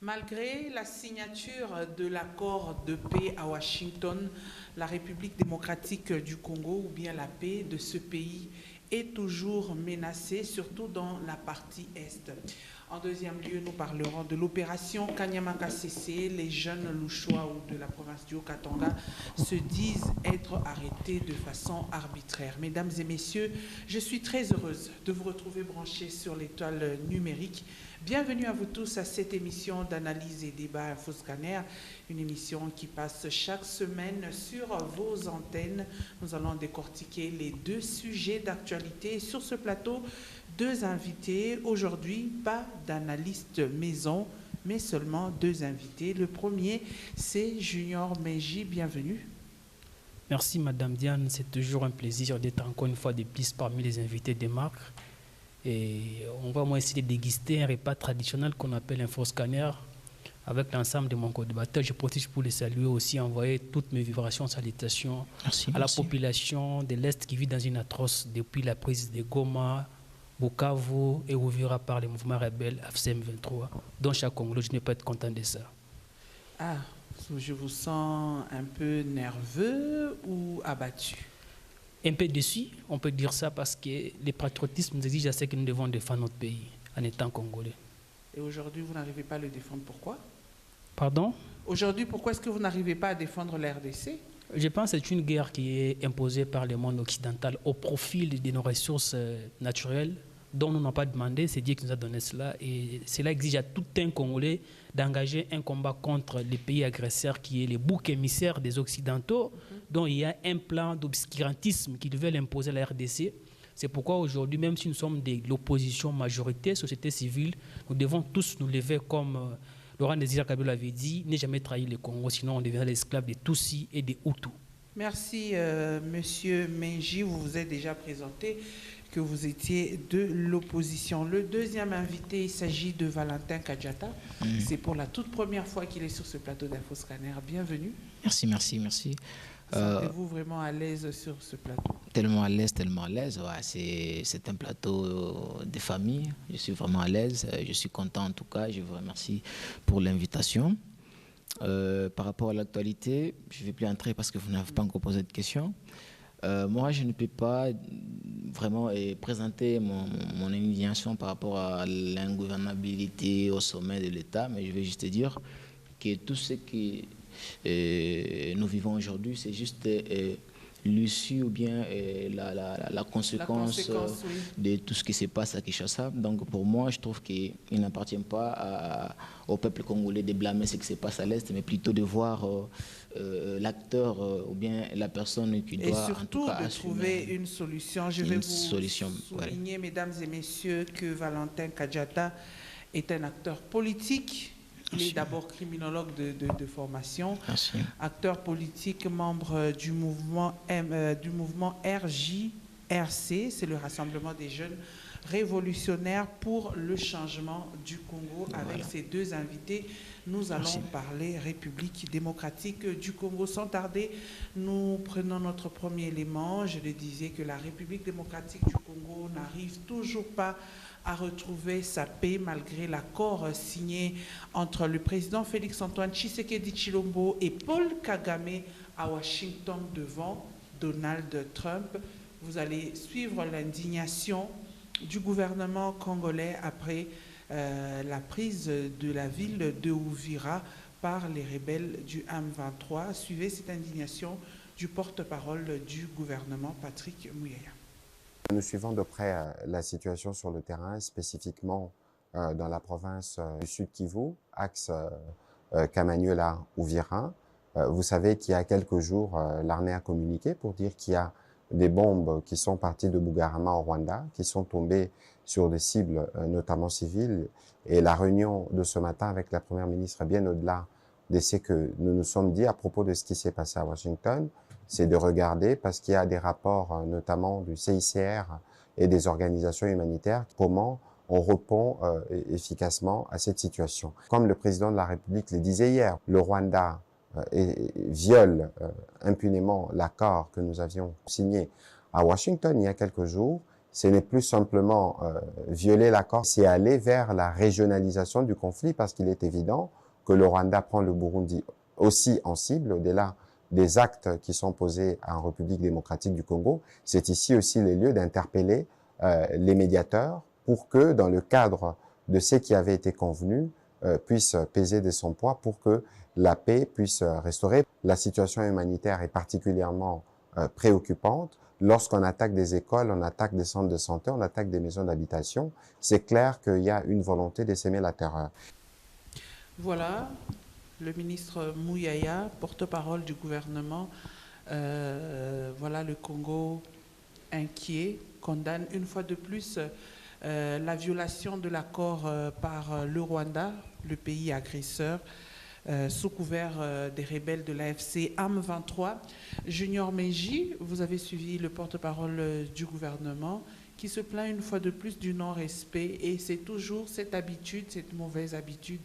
Malgré la signature de l'accord de paix à Washington, la République démocratique du Congo, ou bien la paix de ce pays, est toujours menacée, surtout dans la partie Est. En deuxième lieu, nous parlerons de l'opération Kanyamaka CC. Les jeunes Louchois ou de la province du Haut-Katanga se disent être arrêtés de façon arbitraire. Mesdames et messieurs, je suis très heureuse de vous retrouver branchés sur l'étoile numérique. Bienvenue à vous tous à cette émission d'analyse et débat InfoScanner, une émission qui passe chaque semaine sur vos antennes. Nous allons décortiquer les deux sujets d'actualité. Sur ce plateau, deux invités. Aujourd'hui, pas d'analyste maison, mais seulement deux invités. Le premier, c'est Junior Menji. Bienvenue. Merci Madame Diane, c'est toujours un plaisir d'être encore une fois de plus parmi les invités des marques. Et on va moi essayer de déguster un repas traditionnel qu'on appelle un faux scanner avec l'ensemble de mon co-débatteur. Je profite pour les saluer aussi, envoyer toutes mes vibrations, salutations à la population de l'Est qui vit dans une atroce depuis la prise de Goma, Bukavu et Uvira par les mouvements rebelles AFCM 23. Donc chaque Congolais, je ne peux pas être content de ça. Ah, je vous sens un peu nerveux ou abattu? Un peu déçu, on peut dire ça, parce que le patriotisme nous exige à ce que nous devons défendre notre pays en étant congolais. Et aujourd'hui, vous n'arrivez pas à le défendre. Pourquoi? Pardon? Aujourd'hui, pourquoi est-ce que vous n'arrivez pas à défendre la RDC? Je pense que c'est une guerre qui est imposée par le monde occidental au profit de nos ressources naturelles dont nous n'avons pas demandé. C'est Dieu qui nous a donné cela. Et cela exige à tout un Congolais d'engager un combat contre les pays agresseurs qui est le bouc émissaire des Occidentaux, dont il y a un plan d'obscurantisme qu'ils veulent imposer à la RDC. C'est pourquoi aujourd'hui, même si nous sommes de l'opposition majorité, société civile, nous devons tous nous lever comme Laurent Désiré Kabila avait dit, ne jamais trahir le Congo, sinon on deviendra l'esclave des Tutsis et des Hutus. Merci, Monsieur Menji. Vous vous êtes déjà présenté que vous étiez de l'opposition. Le deuxième invité, il s'agit de Valentin Kadjata. C'est pour la toute première fois qu'il est sur ce plateau d'InfoScanner. Bienvenue. Merci. Sentez-vous vraiment à l'aise sur ce plateau? Tellement à l'aise, ouais, c'est un plateau de famille. Je suis vraiment à l'aise. Je suis content en tout cas. Je vous remercie pour l'invitation. Par rapport à l'actualité, je ne vais plus entrer parce que vous n'avez pas encore posé de questions. Moi, je ne peux pas vraiment présenter mon indignation par rapport à l'ingouvernabilité au sommet de l'État, mais je vais juste dire que tout ce que nous vivons aujourd'hui, c'est juste l'issue ou bien la conséquence oui, de tout ce qui se passe à Kinshasa. Donc pour moi, je trouve qu'il n'appartient pas au peuple congolais de blâmer ce qui se passe à l'Est, mais plutôt de voir l'acteur ou bien la personne qui doit et surtout en tout cas de trouver une solution. Je vais vous souligner, mesdames et messieurs, que Valentin Kadjata est un acteur politique. Il est d'abord criminologue de formation, acteur politique, membre du mouvement RJRC, c'est le Rassemblement des jeunes révolutionnaires pour le changement du Congo. Avec ces deux invités, nous allons parler République démocratique du Congo. Sans tarder, nous prenons notre premier élément. Je le disais que la République démocratique du Congo n'arrive toujours pas à retrouver sa paix malgré l'accord signé entre le président Félix-Antoine Tshisekedi Tshilombo et Paul Kagame à Washington devant Donald Trump. Vous allez suivre l'indignation du gouvernement congolais après la prise de la ville de Uvira par les rebelles du M23. Suivez cette indignation du porte-parole du gouvernement, Patrick Muyaya. Nous suivons de près la situation sur le terrain, spécifiquement dans la province du Sud Kivu, axe Kamanyola-Uvira. Vous savez qu'il y a quelques jours, l'armée a communiqué pour dire qu'il y a des bombes qui sont parties de Bugarama au Rwanda, qui sont tombées sur des cibles, notamment civiles. Et la réunion de ce matin avec la Première ministre est bien au-delà de ce que nous nous sommes dit à propos de ce qui s'est passé à Washington. C'est de regarder, parce qu'il y a des rapports, notamment du CICR et des organisations humanitaires, comment on répond efficacement à cette situation. Comme le président de la République le disait hier, le Rwanda viole impunément l'accord que nous avions signé à Washington il y a quelques jours. ce n'est plus simplement violer l'accord, c'est aller vers la régionalisation du conflit parce qu'il est évident que le Rwanda prend le Burundi aussi en cible, au-delà des actes qui sont posés en République démocratique du Congo. C'est ici aussi les lieux d'interpeller les médiateurs pour que, dans le cadre de ce qui avait été convenu, puisse peser de son poids pour que la paix puisse restaurer. La situation humanitaire est particulièrement préoccupante. Lorsqu'on attaque des écoles, on attaque des centres de santé, on attaque des maisons d'habitation, c'est clair qu'il y a une volonté de s'aimer la terreur. Voilà, le ministre Mouyaya, porte-parole du gouvernement, voilà le Congo inquiet, condamne une fois de plus la violation de l'accord par le Rwanda, le pays agresseur, sous couvert des rebelles de l'AFC AM23. Junior Meji, vous avez suivi le porte-parole du gouvernement qui se plaint une fois de plus du non-respect et c'est toujours cette habitude, cette mauvaise habitude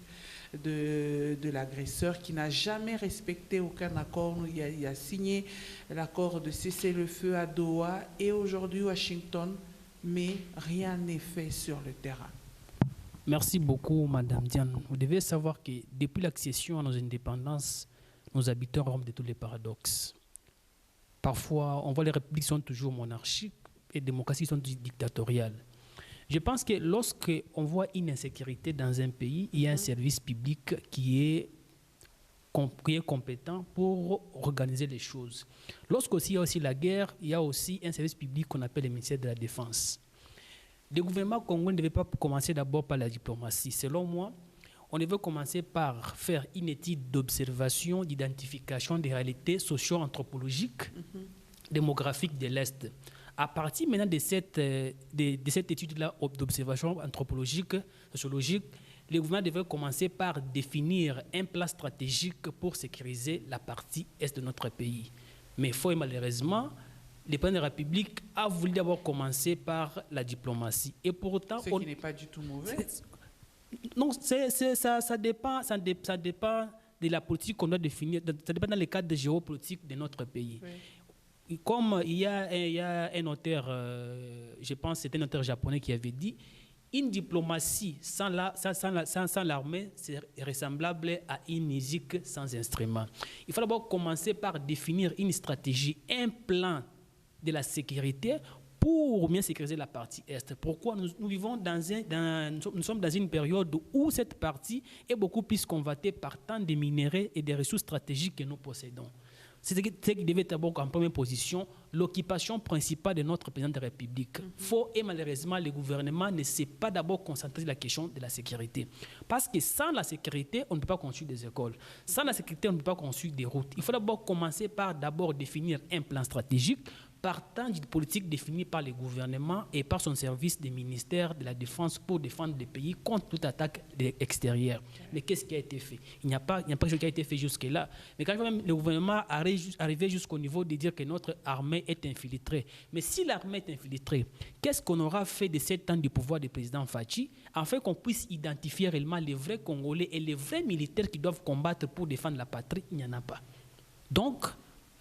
de l'agresseur qui n'a jamais respecté aucun accord. Il a signé l'accord de cessez-le-feu à Doha et aujourd'hui Washington, mais rien n'est fait sur le terrain. Merci beaucoup, Madame Diane. Vous devez savoir que depuis l'accession à nos indépendances, nos habitants rompent de tous les paradoxes. Parfois, on voit les républiques sont toujours monarchiques et les démocraties sont dictatoriales. Je pense que lorsqu'on voit une insécurité dans un pays, il y a un service public qui est compétent pour organiser les choses. Lorsqu'il y a aussi la guerre, il y a aussi un service public qu'on appelle le ministère de la Défense. Le gouvernement congolais ne devait pas commencer d'abord par la diplomatie. Selon moi, on devait commencer par faire une étude d'observation, d'identification des réalités socio-anthropologiques, démographiques de l'Est. À partir maintenant de cette étude-là d'observation anthropologique, sociologique, le gouvernement devait commencer par définir un plan stratégique pour sécuriser la partie est de notre pays. Mais fort et malheureusement, le président de la République a voulu d'abord commencer par la diplomatie. Et pourtant, ce qui n'est pas du tout mauvais. Non, ça dépend de la politique qu'on doit définir. Ça dépend dans le cadre de géopolitique de notre pays. Oui. Comme il y a un auteur, je pense que c'était un auteur japonais qui avait dit, une diplomatie sans l'armée, c'est ressemblable à une musique sans instrument. Il faut d'abord commencer par définir une stratégie, un plan de la sécurité pour bien sécuriser la partie Est. Pourquoi nous vivons nous sommes dans une période où cette partie est beaucoup plus convoitée par tant de minéraux et des ressources stratégiques que nous possédons. C'est ce qui devait être d'abord en première position, l'occupation principale de notre président de la République. Faux et malheureusement, le gouvernement ne s'est pas d'abord concentré sur la question de la sécurité. Parce que sans la sécurité, on ne peut pas construire des écoles. Sans la sécurité, on ne peut pas construire des routes. Il faut d'abord commencer par définir un plan stratégique partant d'une politique définie par le gouvernement et par son service des ministères de la Défense pour défendre le pays contre toute attaque extérieure. Mais qu'est-ce qui a été fait? Il n'y a pas quelque chose qui a été fait jusque-là. Mais quand même le gouvernement arrivé jusqu'au niveau de dire que notre armée est infiltrée. Mais si l'armée est infiltrée, qu'est-ce qu'on aura fait de 7 ans du pouvoir du président Fachi afin qu'on puisse identifier réellement les vrais Congolais et les vrais militaires qui doivent combattre pour défendre la patrie? Il n'y en a pas. Donc,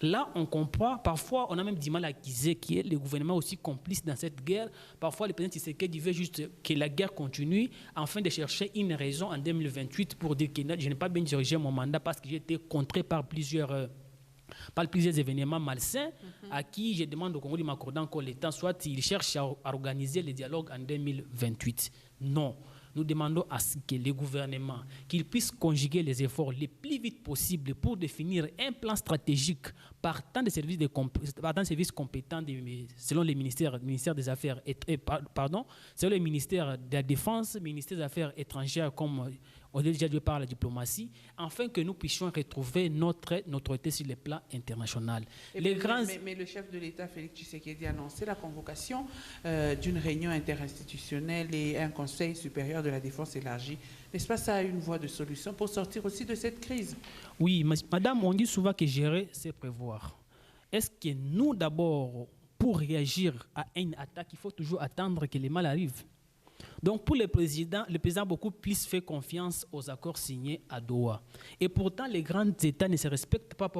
là, on comprend. Parfois, on a même du mal à acquiser que le gouvernement est aussi complice dans cette guerre. Parfois, le président Tshisekedi veut juste que la guerre continue afin de chercher une raison en 2028 pour dire que je n'ai pas bien dirigé mon mandat parce que j'ai été contré par plusieurs événements malsains à qui je demande au Congo de m'accorder encore le temps, soit il cherche à organiser les dialogues en 2028. Non. Nous demandons à ce que le gouvernement qu'il puisse conjuguer les efforts les plus vite possible pour définir un plan stratégique partant des services compétents selon les ministères des Affaires selon le ministère de la Défense, le ministère des Affaires étrangères comme on a déjà dit par la diplomatie, afin que nous puissions retrouver notre autorité sur le plan international. Mais le chef de l'État, Félix Tshisekedi, a annoncé la convocation d'une réunion interinstitutionnelle et un conseil supérieur de la défense élargi. N'est-ce pas ça une voie de solution pour sortir aussi de cette crise? Oui, madame, on dit souvent que gérer, c'est prévoir. Est-ce que nous, d'abord, pour réagir à une attaque, il faut toujours attendre que le mal arrive? Donc pour le président a beaucoup plus fait confiance aux accords signés à Doha. Et pourtant, les grands États ne se respectent pas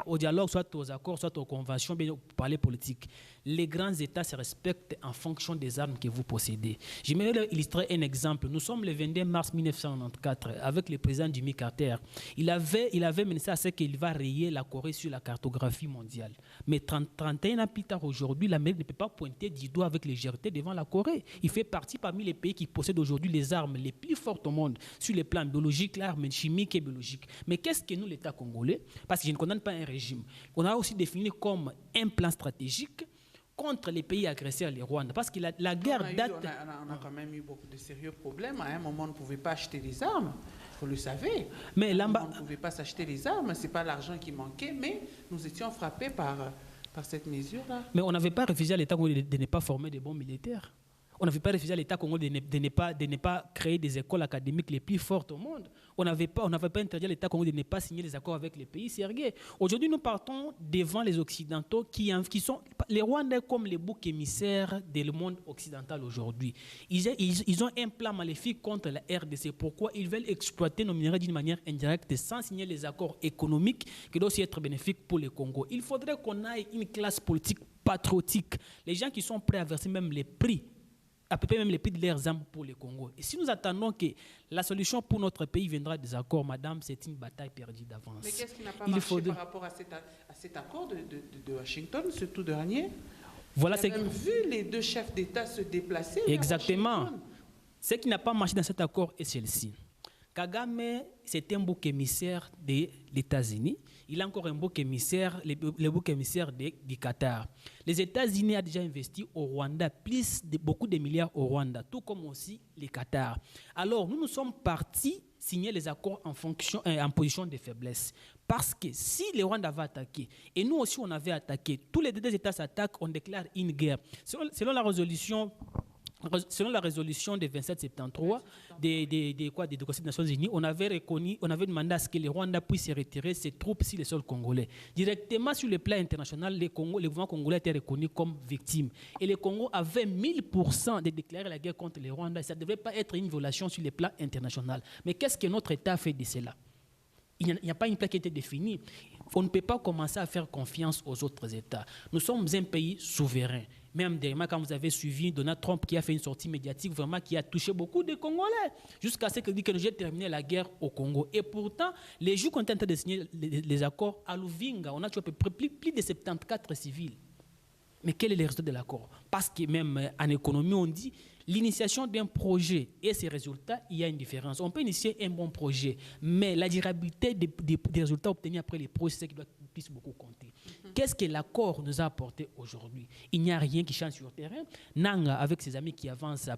au dialogue, soit aux accords, soit aux conventions, bien au parler politique. Les grands États se respectent en fonction des armes que vous possédez. J'aimerais illustrer un exemple. Nous sommes le 22 mars 1994 avec le président Jimmy Carter. Il avait menacé à ce qu'il va rayer la Corée sur la cartographie mondiale. Mais 31 ans plus tard, aujourd'hui, l'Amérique ne peut pas pointer du doigt avec légèreté devant la Corée. Il fait partie parmi les pays qui possèdent aujourd'hui les armes les plus fortes au monde sur les plans biologiques, l'arme chimique et biologique. Mais qu'est-ce que nous, l'État congolais, parce que je ne condamne pas un régime, on a aussi défini comme un plan stratégique contre les pays agresseurs, les Rwandais. Parce que la guerre date... On a quand même eu beaucoup de sérieux problèmes. À un moment, on ne pouvait pas acheter des armes. Vous le savez. Mais on ne pouvait pas s'acheter des armes. Ce n'est pas l'argent qui manquait, mais nous étions frappés par cette mesure-là. Mais on n'avait pas refusé à l'État congolais de ne pas former des bons militaires. On n'avait pas refusé à l'État congolais de ne pas créer des écoles académiques les plus fortes au monde. On n'avait pas interdit à l'État congolais de ne pas signer les accords avec les pays sérieux. Aujourd'hui, nous partons devant les Occidentaux qui sont les Rwandais comme les boucs émissaires du monde occidental aujourd'hui. Ils ont un plan maléfique contre la RDC. Pourquoi ils veulent exploiter nos minerais d'une manière indirecte sans signer les accords économiques qui doivent aussi être bénéfiques pour le Congo. Il faudrait qu'on ait une classe politique patriotique. Les gens qui sont prêts à verser même les prix, à peu près même les prix de leurs armes pour le Congo. Et si nous attendons que la solution pour notre pays viendra des accords, madame, c'est une bataille perdue d'avance. Mais qu'est-ce qui n'a pas marché par rapport à cet accord de Washington, ce tout dernier? Voilà, on a même vu les deux chefs d'État se déplacer. Exactement. Ce qui n'a pas marché dans cet accord est celle-ci. Kagame, c'est un bouc émissaire des États-Unis. Il a encore un bouc émissaire, le bouc émissaire du Qatar. Les États-Unis ont déjà investi au Rwanda, beaucoup de milliards au Rwanda, tout comme aussi le Qatar. Alors, nous sommes partis signer les accords en position de faiblesse. Parce que si le Rwanda va attaquer, et nous aussi on avait attaqué, tous les deux États s'attaquent, on déclare une guerre. Selon la résolution de 2773 des Conseils des Nations Unies, on avait demandé à ce que le Rwanda puisse retirer ses troupes sur le sol congolais. Directement sur le plan international, le gouvernement congolais a été reconnu comme victime. Et le Congo avait 1000% de déclarer la guerre contre le Rwanda. Ça ne devait pas être une violation sur le plan international. Mais qu'est-ce que notre État a fait de cela? Il n'y a pas une plaque qui a été définie. On ne peut pas commencer à faire confiance aux autres États. Nous sommes un pays souverain. Même dernièrement, quand vous avez suivi Donald Trump qui a fait une sortie médiatique vraiment qui a touché beaucoup de Congolais, jusqu'à ce qu'il dit que nous avons terminé la guerre au Congo. Et pourtant, les jours qu'on est en train de signer les accords à Louvinga, on a tué à peu près plus de 74 civils. Mais quel est le résultat de l'accord? Parce que même en économie, on dit l'initiation d'un projet et ses résultats, il y a une différence. On peut initier un bon projet, mais la durabilité des résultats obtenus après les projets, c'est qui doit puisse beaucoup compter. Qu'est-ce que l'accord nous a apporté aujourd'hui? Il n'y a rien qui change sur le terrain. Nanga, avec ses amis qui avancent,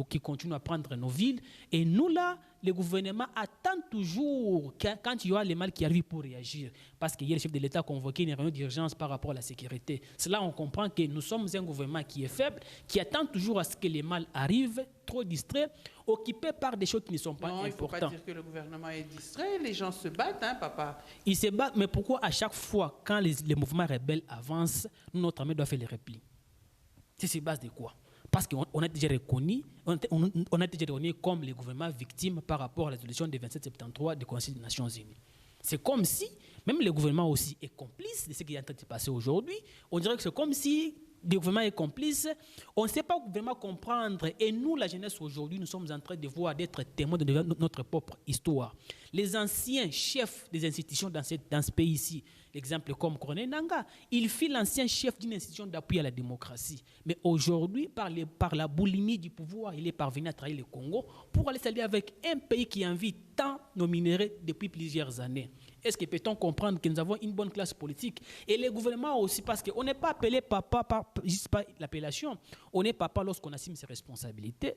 qui continuent à prendre nos villes. Et nous, là, le gouvernement attend toujours quand il y aura les mal qui arrivent pour réagir. Parce qu'il y a le chef de l'État convoqué une réunion d'urgence par rapport à la sécurité. Cela, on comprend que nous sommes un gouvernement qui est faible, qui attend toujours à ce que les mal arrivent, trop distrait, occupé par des choses qui ne sont pas importantes. Non, il ne faut pas dire que le gouvernement est distrait. Les gens se battent, hein, papa. Ils se battent, mais pourquoi à chaque fois, quand les mouvements rebelles avancent, notre armée doit faire les replis? C'est sur base de quoi? Parce qu'on a déjà reconnu, comme le gouvernement victime par rapport à la résolution de 2773 du Conseil des Nations Unies. C'est comme si, même le gouvernement aussi est complice de ce qui est en train de se passer aujourd'hui. On dirait que c'est comme si le gouvernement est complice. On ne sait pas vraiment comprendre. Et nous, la jeunesse aujourd'hui, nous sommes en train de voir, d'être témoins de notre propre histoire. Les anciens chefs des institutions dans ce pays-ci, l'exemple comme Corneille Nangaa, il fut l'ancien chef d'une institution d'appui à la démocratie. Mais aujourd'hui, par la boulimie du pouvoir, il est parvenu à trahir le Congo pour aller s'allier avec un pays qui envie tant nos minéraux depuis plusieurs années. Est-ce que peut-on comprendre que nous avons une bonne classe politique? Et les gouvernements aussi, parce qu'on n'est pas appelé papa juste par l'appellation. On est papa lorsqu'on assume ses responsabilités,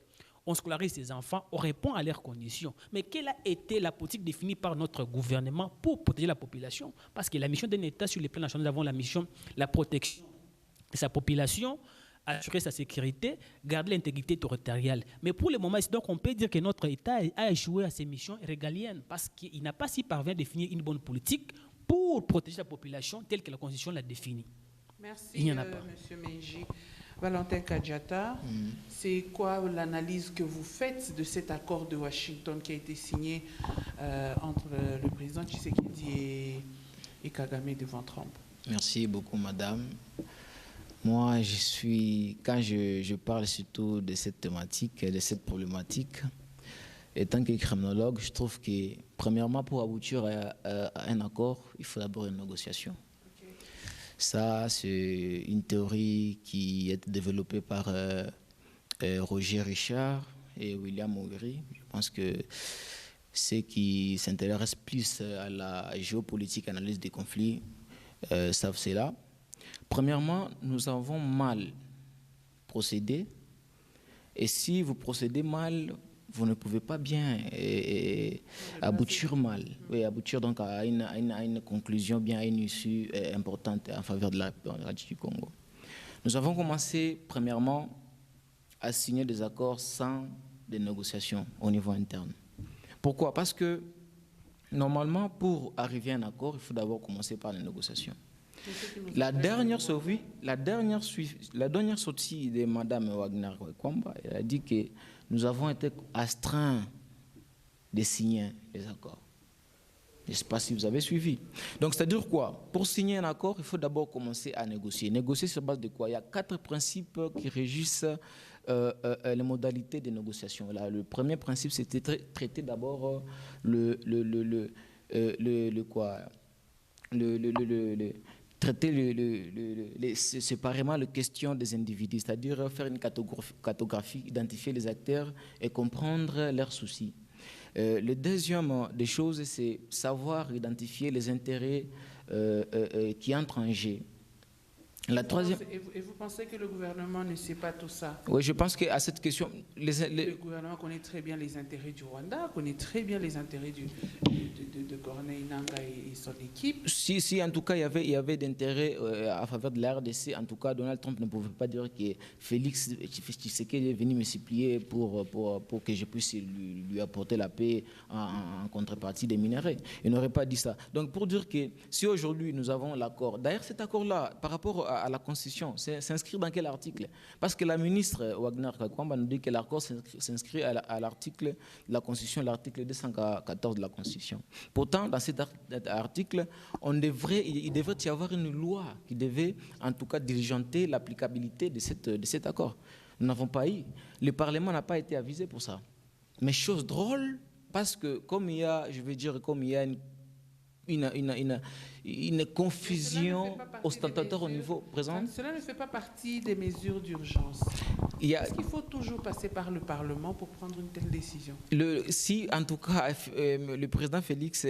on scolarise ses enfants, on répond à leurs conditions. Mais quelle a été la politique définie par notre gouvernement pour protéger la population? Parce que la mission d'un État sur les plans nationaux, nous avons la mission, la protection de sa population, assurer sa sécurité, garder l'intégrité territoriale. Mais pour le moment, donc on peut dire que notre État a échoué à ses missions régaliennes parce qu'il n'a pas si parvenu à définir une bonne politique pour protéger la population telle que la Constitution l'a définie. Merci, M. Menji. Valentin Kadjata, c'est quoi l'analyse que vous faites de cet accord de Washington qui a été signé entre le président Tshisekedi et Kagame devant Trump? Merci beaucoup, madame. Moi, quand je parle surtout de cette thématique, de cette problématique, étant que criminologue, je trouve que, premièrement, pour aboutir à un accord, il faut d'abord une négociation. Okay. Ça, c'est une théorie qui est développée par Roger Richard et William O'Grady. Je pense que ceux qui s'intéressent plus à la géopolitique, analyse des conflits, savent cela. Premièrement, nous avons mal procédé. Et si vous procédez mal, vous ne pouvez pas bien aboutir mal. Oui, aboutir donc à une conclusion, bien à une issue importante en faveur de la République du Congo. Nous avons commencé, premièrement, à signer des accords sans des négociations au niveau interne. Pourquoi? Parce que, normalement, pour arriver à un accord, il faut d'abord commencer par les négociations. La dernière sortie de Mme Wagner-Kwamba, elle a dit que nous avons été astreints de signer les accords. Je ne sais pas si vous avez suivi. Donc, c'est-à-dire quoi? Pour signer un accord, il faut d'abord commencer à négocier. Négocier sur base de quoi? Il y a 4 principes qui régissent les modalités de négociation. Là, le premier principe, c'était traiter d'abord traiter séparément les questions des individus, c'est-à-dire faire une cartographie, identifier les acteurs et comprendre leurs soucis. Le deuxième des choses, c'est savoir identifier les intérêts qui entrent en jeu. La troisième... Et vous pensez que le gouvernement ne sait pas tout ça? Oui, je pense qu'à cette question... Le gouvernement connaît très bien les intérêts du Rwanda, connaît très bien les intérêts de Corneille Nangaa et son équipe. Si, en tout cas, il y avait d'intérêt à faveur de la RDC. En tout cas, Donald Trump ne pouvait pas dire que Félix Tshisekedi est venu me supplier pour que je puisse lui apporter la paix en contrepartie des minerais. Il n'aurait pas dit ça. Donc, pour dire que si aujourd'hui nous avons l'accord, d'ailleurs cet accord-là, par rapport à la Constitution, s'inscrit dans quel article? Parce que la ministre Wagner-Kwamba nous dit que l'accord s'inscrit à l'article de la Constitution, l'article 214 de la Constitution. Pourtant, dans cet article, il devrait y avoir une loi qui devait, en tout cas, diligenter l'applicabilité de cet accord. Nous n'avons pas eu. Le Parlement n'a pas été avisé pour ça. Mais chose drôle, parce que comme il y a une confusion ostentatoire au niveau présent. Cela ne fait pas partie des mesures d'urgence. Est-ce qu'il faut toujours passer par le Parlement pour prendre une telle décision? Si, en tout cas, le président Félix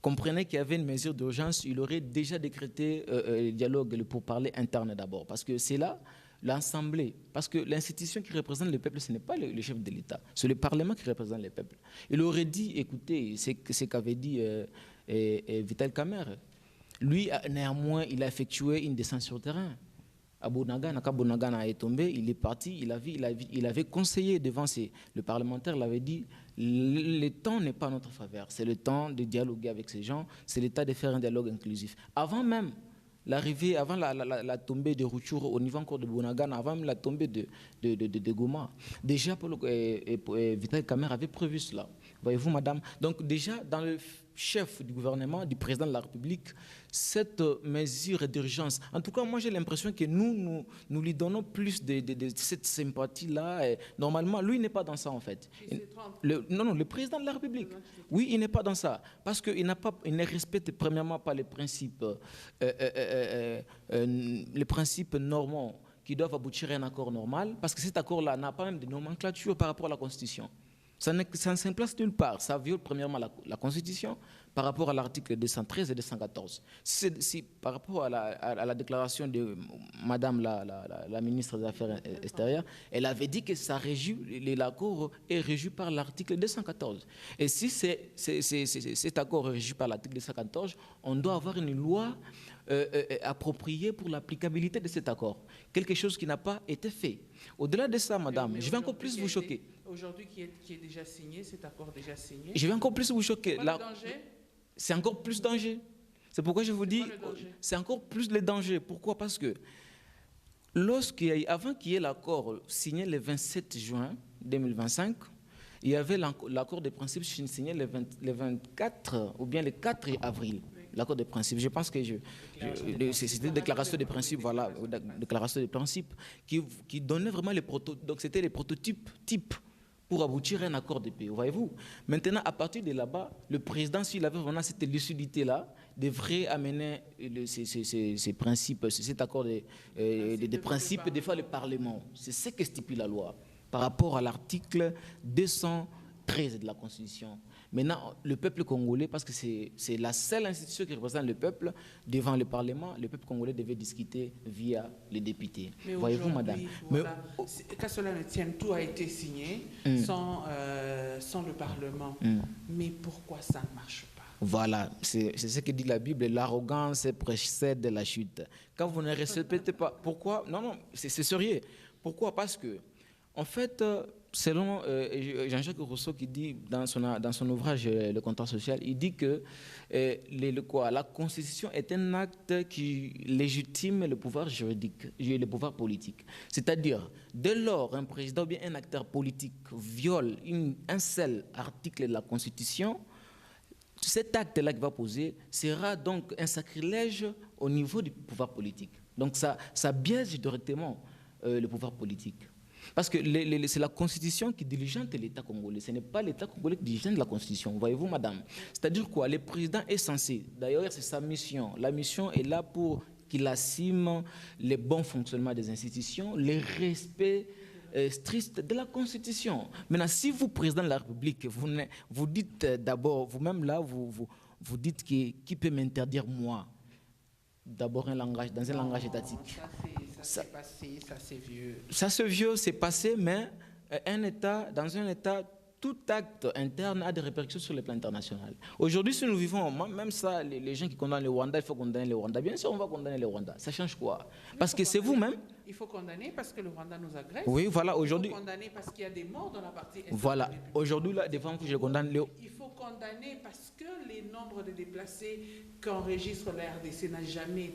comprenait qu'il y avait une mesure d'urgence, il aurait déjà décrété le dialogue, le pourparler interne d'abord. Parce que c'est là l'Assemblée, parce que l'institution qui représente le peuple, ce n'est pas le chef de l'État, c'est le Parlement qui représente le peuple. Il aurait dit, écoutez, ce qu'avait dit Vital Kamerhe. Lui, néanmoins, il a effectué une descente sur le terrain. À Bunagana, quand Bunagana est tombé, il est parti, il avait conseillé devant le parlementaire, il avait dit, le temps n'est pas en notre faveur, c'est le temps de dialoguer avec ces gens, c'est le temps de faire un dialogue inclusif. Avant même l'arrivée, avant la tombée de Rutshuru au niveau encore de Bunagana, avant même la tombée de Goma, déjà Vital Kamerhe avait prévu cela. Voyez-vous, madame? Donc déjà, dans le chef du gouvernement, du président de la République, cette mesure d'urgence, en tout cas, moi j'ai l'impression que nous lui donnons plus de cette sympathie-là. Normalement, lui, il n'est pas dans ça, en fait. Le président de la République. Oui, il n'est pas dans ça. Parce qu'il ne respecte premièrement pas les principes normaux qui doivent aboutir à un accord normal, parce que cet accord-là n'a pas même de nomenclature par rapport à la Constitution. Ça ne s'implace nulle part. Ça viole premièrement la Constitution par rapport à l'article 213 et 214. Par rapport à la déclaration de Madame la ministre des Affaires extérieures, elle avait dit que l'accord est régi par l'article 214. Et si cet accord est régi par l'article 214, on doit avoir une loi appropriée pour l'applicabilité de cet accord. Quelque chose qui n'a pas été fait. Au-delà de ça, madame, je vais encore plus vous choquer. Aujourd'hui, qui est déjà signé, cet accord déjà signé. Je vais encore plus vous choquer. C'est encore plus danger. C'est pourquoi je vous dis, c'est encore plus le danger. Pourquoi? Parce que Avant qu'il y ait l'accord signé le 27 juin 2025, il y avait l'accord de principe signé le 24 ou bien le 4 avril. L'accord de principe. Je pense que c'était une déclaration de principe, voilà, déclaration de principe qui donnait vraiment les prototypes. Donc c'était les prototypes types pour aboutir à un accord de paix, voyez-vous. Maintenant, à partir de là-bas, le président, s'il avait vraiment cette lucidité-là, devrait amener ces principes, cet accord de principes devant le Parlement. C'est ce que stipule la loi par rapport à l'article 213 de la Constitution. Maintenant, le peuple congolais, parce que c'est la seule institution qui représente le peuple, devant le Parlement, le peuple congolais devait discuter via les députés. Voyez-vous, madame. Voilà, qu'à cela ne tienne, tout a été signé sans le Parlement. Mais pourquoi ça ne marche pas? Voilà, c'est ce que dit la Bible, l'arrogance précède la chute. Quand vous ne respectez pas, pourquoi? Non, c'est sérieux. Pourquoi? Parce que, en fait, selon Jean-Jacques Rousseau qui dit dans son ouvrage Le contrat social, il dit que la Constitution est un acte qui légitime le pouvoir juridique et le pouvoir politique. C'est-à-dire, dès lors un président ou bien un acteur politique viole un seul article de la Constitution, cet acte-là qu'il va poser sera donc un sacrilège au niveau du pouvoir politique. Donc ça biaise directement le pouvoir politique. Parce que c'est la Constitution qui diligente l'État congolais. Ce n'est pas l'État congolais qui diligente la Constitution. Voyez-vous, madame? C'est-à-dire quoi? Le président est censé, d'ailleurs c'est sa mission. La mission est là pour qu'il assume le bon fonctionnement des institutions, le respect strict de la Constitution. Maintenant, si vous, président de la République, vous dites d'abord, vous-même là, vous dites qui peut m'interdire moi? D'abord dans un langage étatique. Ça c'est passé, ça c'est vieux. Ça c'est vieux, c'est passé, mais dans un État, tout acte interne a des répercussions sur le plan international. Aujourd'hui, si nous vivons, même ça, les gens qui condamnent le Rwanda, il faut condamner le Rwanda. Bien sûr, on va condamner le Rwanda. Ça change quoi? Parce que c'est vous-même. Il faut condamner parce que le Rwanda nous agresse. Oui, voilà, aujourd'hui. Il faut condamner parce qu'il y a des morts dans la partie est. Voilà, aujourd'hui, là, devant que je condamne le. Il faut condamner parce que les nombres de déplacés qu'enregistre la RDC n'a jamais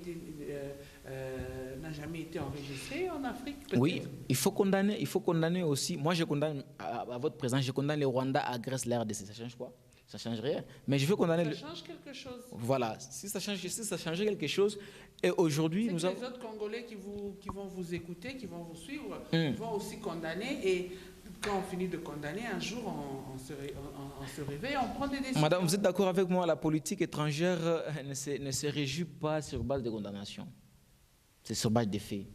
été enregistré en Afrique. Oui, il faut condamner aussi. Moi, je condamne, à votre présence, je condamne le Rwanda agresse la RDC. Ça change quoi? Ça change rien. Mais je veux condamner. Ça change quelque chose. Voilà, si ça change quelque chose. Et aujourd'hui, les autres Congolais qui vont vous écouter, qui vont vous suivre, vont aussi condamner. Et quand on finit de condamner, un jour, on se réveille, on prend des décisions. Madame, vous êtes d'accord avec moi? La politique étrangère ne se réjouit pas sur base de condamnation. C'est sur base des faits.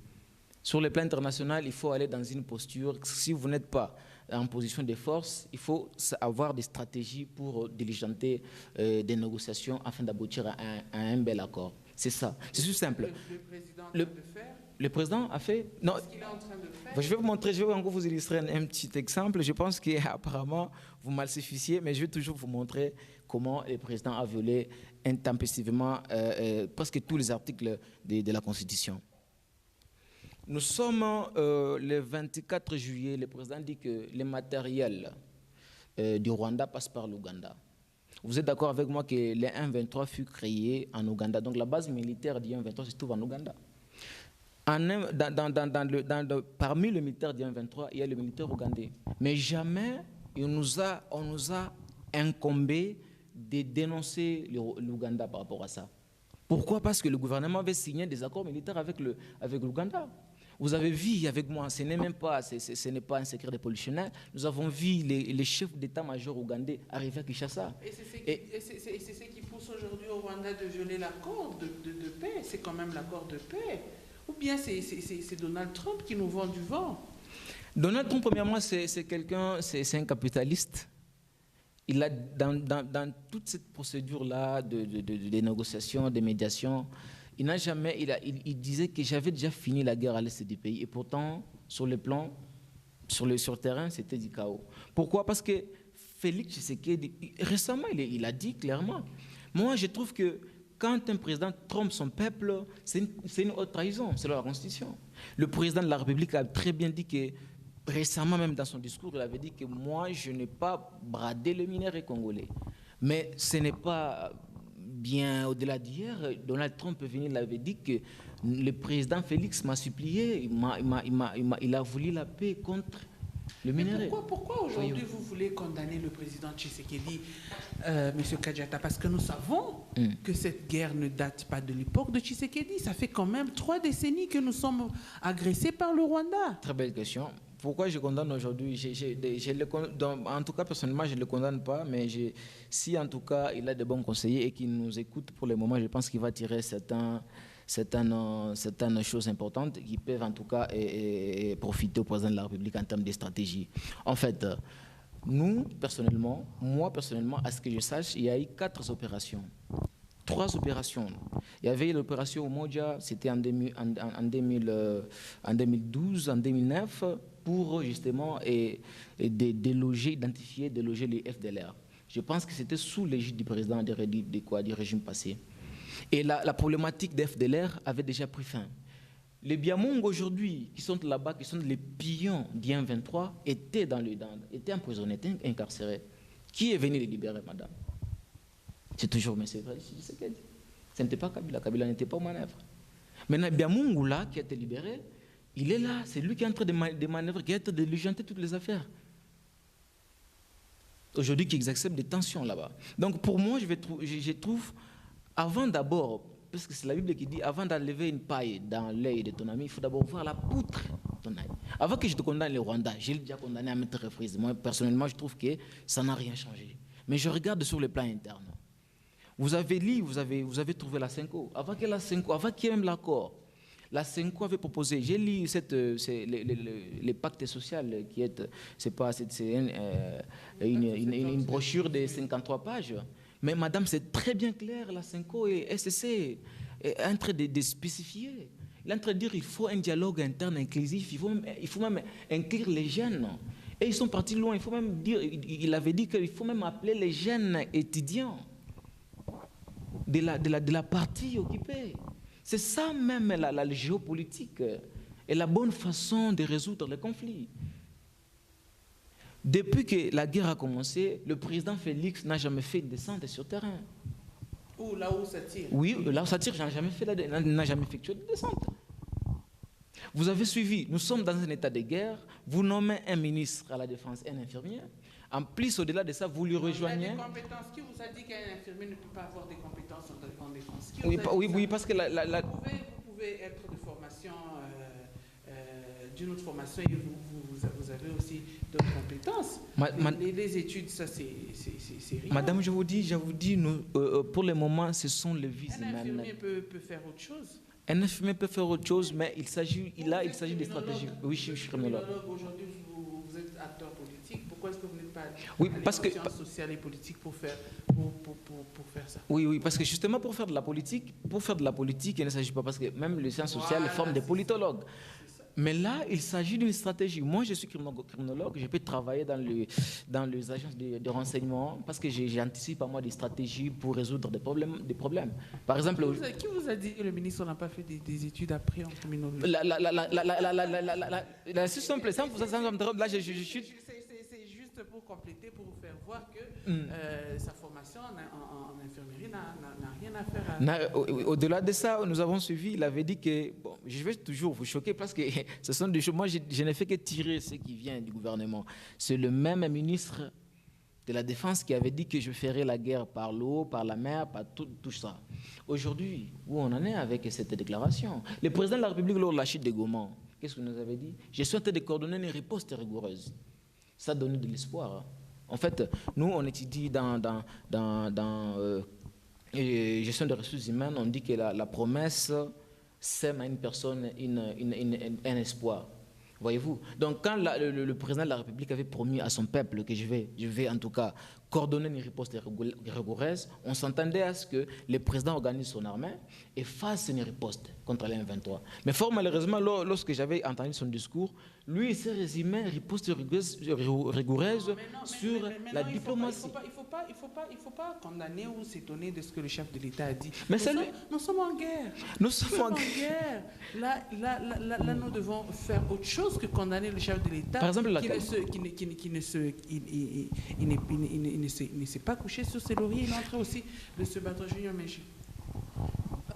Sur le plan international, il faut aller dans une posture. Si vous n'êtes pas en position de force, il faut avoir des stratégies pour diligenter des négociations afin d'aboutir à un bel accord. C'est ça. C'est tout simple. Le président a fait de faire. Le président a fait. Non. Qu'est-ce qu'il est en train de faire? Je vais vous montrer, je vais encore vous illustrer un petit exemple. Je pense qu'apparemment, vous m'alsifiez, mais je vais toujours vous montrer comment le président a violé intempestivement presque tous les articles de la Constitution. Nous sommes le 24 juillet, le président dit que le matériel du Rwanda passe par l'Ouganda. Vous êtes d'accord avec moi que le 1-23 fut créé en Ouganda. Donc la base militaire du 1-23 se trouve en Ouganda. Parmi le militaire du 1-23, il y a le militaire ougandais. Mais jamais on nous a incombé de dénoncer l'Ouganda par rapport à ça. Pourquoi? Parce que le gouvernement avait signé des accords militaires avec l'Ouganda. Vous avez vu avec moi, ce n'est pas un secret de polichinelle. Nous avons vu les chefs d'état-major ougandais arriver à Kinshasa. Et c'est ce qui pousse aujourd'hui au Rwanda de violer l'accord de paix. C'est quand même l'accord de paix. Ou bien c'est Donald Trump qui nous vend du vent? Donald Trump, premièrement, c'est un capitaliste. Il a, dans toute cette procédure-là de négociation, de médiation, il disait que j'avais déjà fini la guerre à l'est du pays. Et pourtant, sur le terrain, c'était du chaos. Pourquoi? Parce que Félix Tshisekedi, récemment, il a dit clairement. Moi, je trouve que quand un président trompe son peuple, c'est une haute trahison, selon la Constitution. Le président de la République a très bien dit que, récemment même dans son discours, il avait dit que moi, je n'ai pas bradé le minerai congolais. Mais ce n'est pas bien au-delà d'hier, Donald Trump est venu, il avait dit que le président Félix m'a supplié, il a voulu la paix contre le minerai. Pourquoi aujourd'hui vous voulez condamner le président Tshisekedi, M. Kadiata? Parce que nous savons que cette guerre ne date pas de l'époque de Tshisekedi. Ça fait quand même 3 décennies que nous sommes agressés par le Rwanda. Très belle question. Pourquoi je condamne aujourd'hui? En tout cas, personnellement, je ne le condamne pas, mais si en tout cas il a de bons conseillers et qu'il nous écoute pour le moment, je pense qu'il va tirer certaines choses importantes qui peuvent en tout cas profiter au président de la République en termes de stratégie. En fait, moi personnellement, à ce que je sache, il y a eu 4 opérations. 3 opérations. Il y avait l'opération Umoja, c'était en 2012, en 2009, pour justement identifier, déloger les FDLR. Je pense que c'était sous l'égide du président du régime passé. Et la problématique des FDLR avait déjà pris fin. Les Biamong aujourd'hui, qui sont là-bas, qui sont les pions d'IM 23, étaient étaient emprisonnés, étaient incarcérés. Qui est venu les libérer, madame? C'est toujours M. Tshisekedi. Ce n'était pas Kabila. Kabila n'était pas aux manœuvres. Maintenant, Biamungu, là, qui a été libéré, il est là. C'est lui qui est en train de manœuvrer, qui est en train de diligenter toutes les affaires. Aujourd'hui, qui exacerbe des tensions là-bas. Donc, pour moi, je trouve, avant d'abord, parce que c'est la Bible qui dit, avant d'enlever une paille dans l'œil de ton ami, il faut d'abord voir la poutre de ton œil. Avant que je te condamne le Rwanda, j'ai déjà condamné à maintes reprises. Moi, personnellement, je trouve que ça n'a rien changé. Mais je regarde sur le plan interne. Vous avez lu, vous avez trouvé la Senko. Avant qu'il y ait même l'accord, la Senko avait proposé, j'ai lu les pactes sociaux, qui est une brochure de 53 pages. Mais madame, c'est très bien clair, la Senko et SCC est en train de spécifier. Il est en train de dire qu'il faut un dialogue interne inclusif, il faut même inclure les jeunes. Et ils sont partis loin, il avait dit qu'il faut même appeler les jeunes étudiants de la partie occupée. C'est ça même la géopolitique et la bonne façon de résoudre les conflits. Depuis que la guerre a commencé, le président Félix n'a jamais fait de descente sur terrain. Là où ça tire? Oui, là où ça tire, n'a jamais effectué de descente. Vous avez suivi, nous sommes dans un état de guerre, vous nommez un ministre à la défense, un infirmier. En plus, au-delà de ça, vous lui rejoignez. Qui vous a dit qu'un infirmier ne peut pas avoir des compétences en défense? Oui, parce que Vous pouvez être de formation, d'une autre formation, et vous avez aussi d'autres compétences. Les études, ça, c'est rien. Madame, je vous dis, pour le moment, ce sont les vies humaines. Un infirmier peut faire autre chose. Un infirmier peut faire autre chose, mais il s'agit de stratégies. Oui, je suis criminologue. Aujourd'hui, vous êtes acteur politique. Pourquoi est-ce que vous n'êtes pas parce que sciences sociales et politiques pour faire ça? Oui, parce que justement pour faire de la politique, il ne s'agit pas, parce que même les sciences sociales forment des politologues. Mais là, il s'agit d'une stratégie. Moi, je suis criminologue, je peux travailler dans les agences de renseignement parce que j'anticipe à moi des stratégies pour résoudre des problèmes. Par exemple, qui vous a dit que le ministre n'a pas fait des études après en criminologie? C'est simple, sans là, je suis... C'est juste pour compléter, pour vous faire voir que sa formation en infirmerie n'a rien à faire. Au-delà de ça, nous avons suivi, il avait dit que, bon, je vais toujours vous choquer parce que ce sont des choses, moi je n'ai fait que tirer ce qui vient du gouvernement. C'est le même ministre de la Défense qui avait dit que je ferais la guerre par l'eau, par la mer, par tout ça. Aujourd'hui, où on en est avec cette déclaration? Le président de la République, lors de la chute de Goma, qu'est-ce qu'il nous avait dit? Je suis en train de coordonner une riposte rigoureuse. Ça donne de l'espoir. En fait, nous, on étudie dans gestion des ressources humaines, on dit que la promesse sème à une personne un espoir. Voyez-vous? Donc, quand le président de la République avait promis à son peuple que je vais en tout cas coordonner une riposte rigoureuse, on s'entendait à ce que le président organise son armée et fasse une riposte contre les M23. Mais fort malheureusement, lorsque j'avais entendu son discours, lui, il s'est résumé à une riposte rigoureuse sur la diplomatie. Il ne faut pas condamner ou s'étonner de ce que le chef de l'État a dit. Mais nous sommes en guerre. Nous sommes en guerre. Là, nous devons faire autre chose que condamner le chef de l'État. Par exemple, ne s'est pas couché sur ses lauriers, il est en train aussi de se battre. Junior Meji.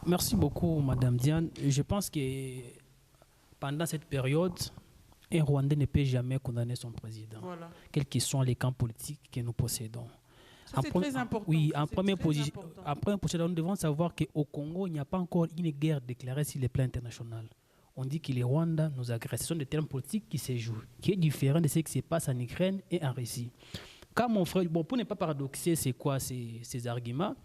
Merci beaucoup, Madame Diane. Je pense que pendant cette période, un Rwandais ne peut jamais condamner son président, Voilà. quels que soient les camps politiques que nous possédons. Ça, c'est très important. Oui, Ça, en c'est première très position, important. nous devons savoir qu'au Congo, il n'y a pas encore une guerre déclarée sur le plan international. On dit que les Rwandais nous agressent. Ce sont des termes politiques qui se jouent, qui est différent de ce qui se passe en Ukraine et en Russie. Quand mon frère, bon, pour ne pas paradoxer, c'est quoi ces arguments?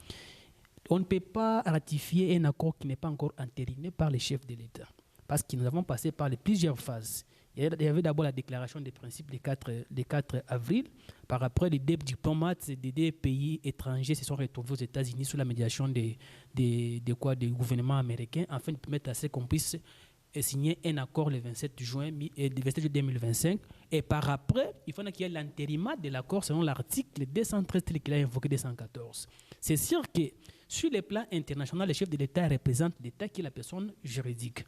On ne peut pas ratifier un accord qui n'est pas encore entériné par les chefs de l'État. Parce que nous avons passé par plusieurs phases. Il y avait d'abord la déclaration des principes le 4 avril. Par après, les deux diplomates des deux pays étrangers se sont retrouvés aux États-Unis sous la médiation des gouvernements américains afin de permettre à ce qu'on puisse signer un accord le 27 juin 2025. Et par après, il faut qu'il y ait l'entérimat de l'accord selon l'article 213 qu'il a invoqué 214. C'est sûr que sur le plan international, le chef de l'État représente l'État qui est la personne juridique.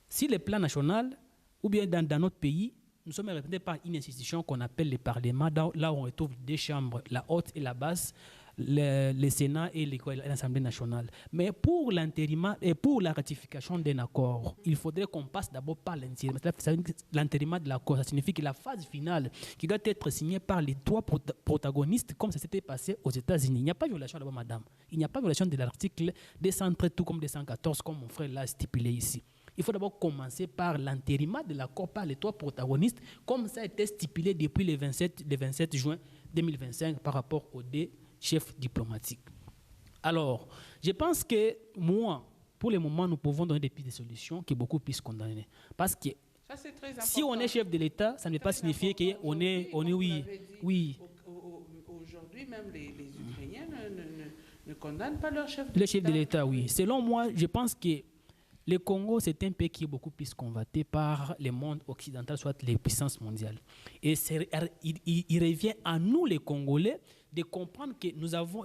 Sur le plan national, ou bien dans notre pays, nous sommes représentés par une institution qu'on appelle le Parlement, là où on retrouve deux chambres, la haute et la basse, le Sénat et l'Assemblée nationale. Mais pour l'entérimat et pour la ratification d'un accord, il faudrait qu'on passe d'abord par l'entérimat de l'accord. Ça signifie que la phase finale, qui doit être signée par les trois protagonistes, comme ça s'était passé aux États-Unis. Il n'y a pas de violation d'abord, madame. Il n'y a pas de violation de l'article 213, tout comme 214, comme mon frère l'a stipulé ici. Il faut d'abord commencer par l'entérimat de l'accord par les trois protagonistes, comme ça a été stipulé depuis le 27 juin 2025 par rapport aux deux chefs diplomatiques. Alors, je pense que moi, pour le moment, nous pouvons donner des pistes de solutions que beaucoup puissent condamner. Parce que ça, c'est très important. Si on est chef de l'État, ça ne veut pas signifier qu'on est oui. Aujourd'hui, même les Ukrainiens ne condamnent pas leur chef de l'État. Le chef de l'État, oui. Selon moi, je pense que le Congo, c'est un pays qui est beaucoup plus convoité par le monde occidental, soit les puissances mondiales. Et il revient à nous, les Congolais, de comprendre que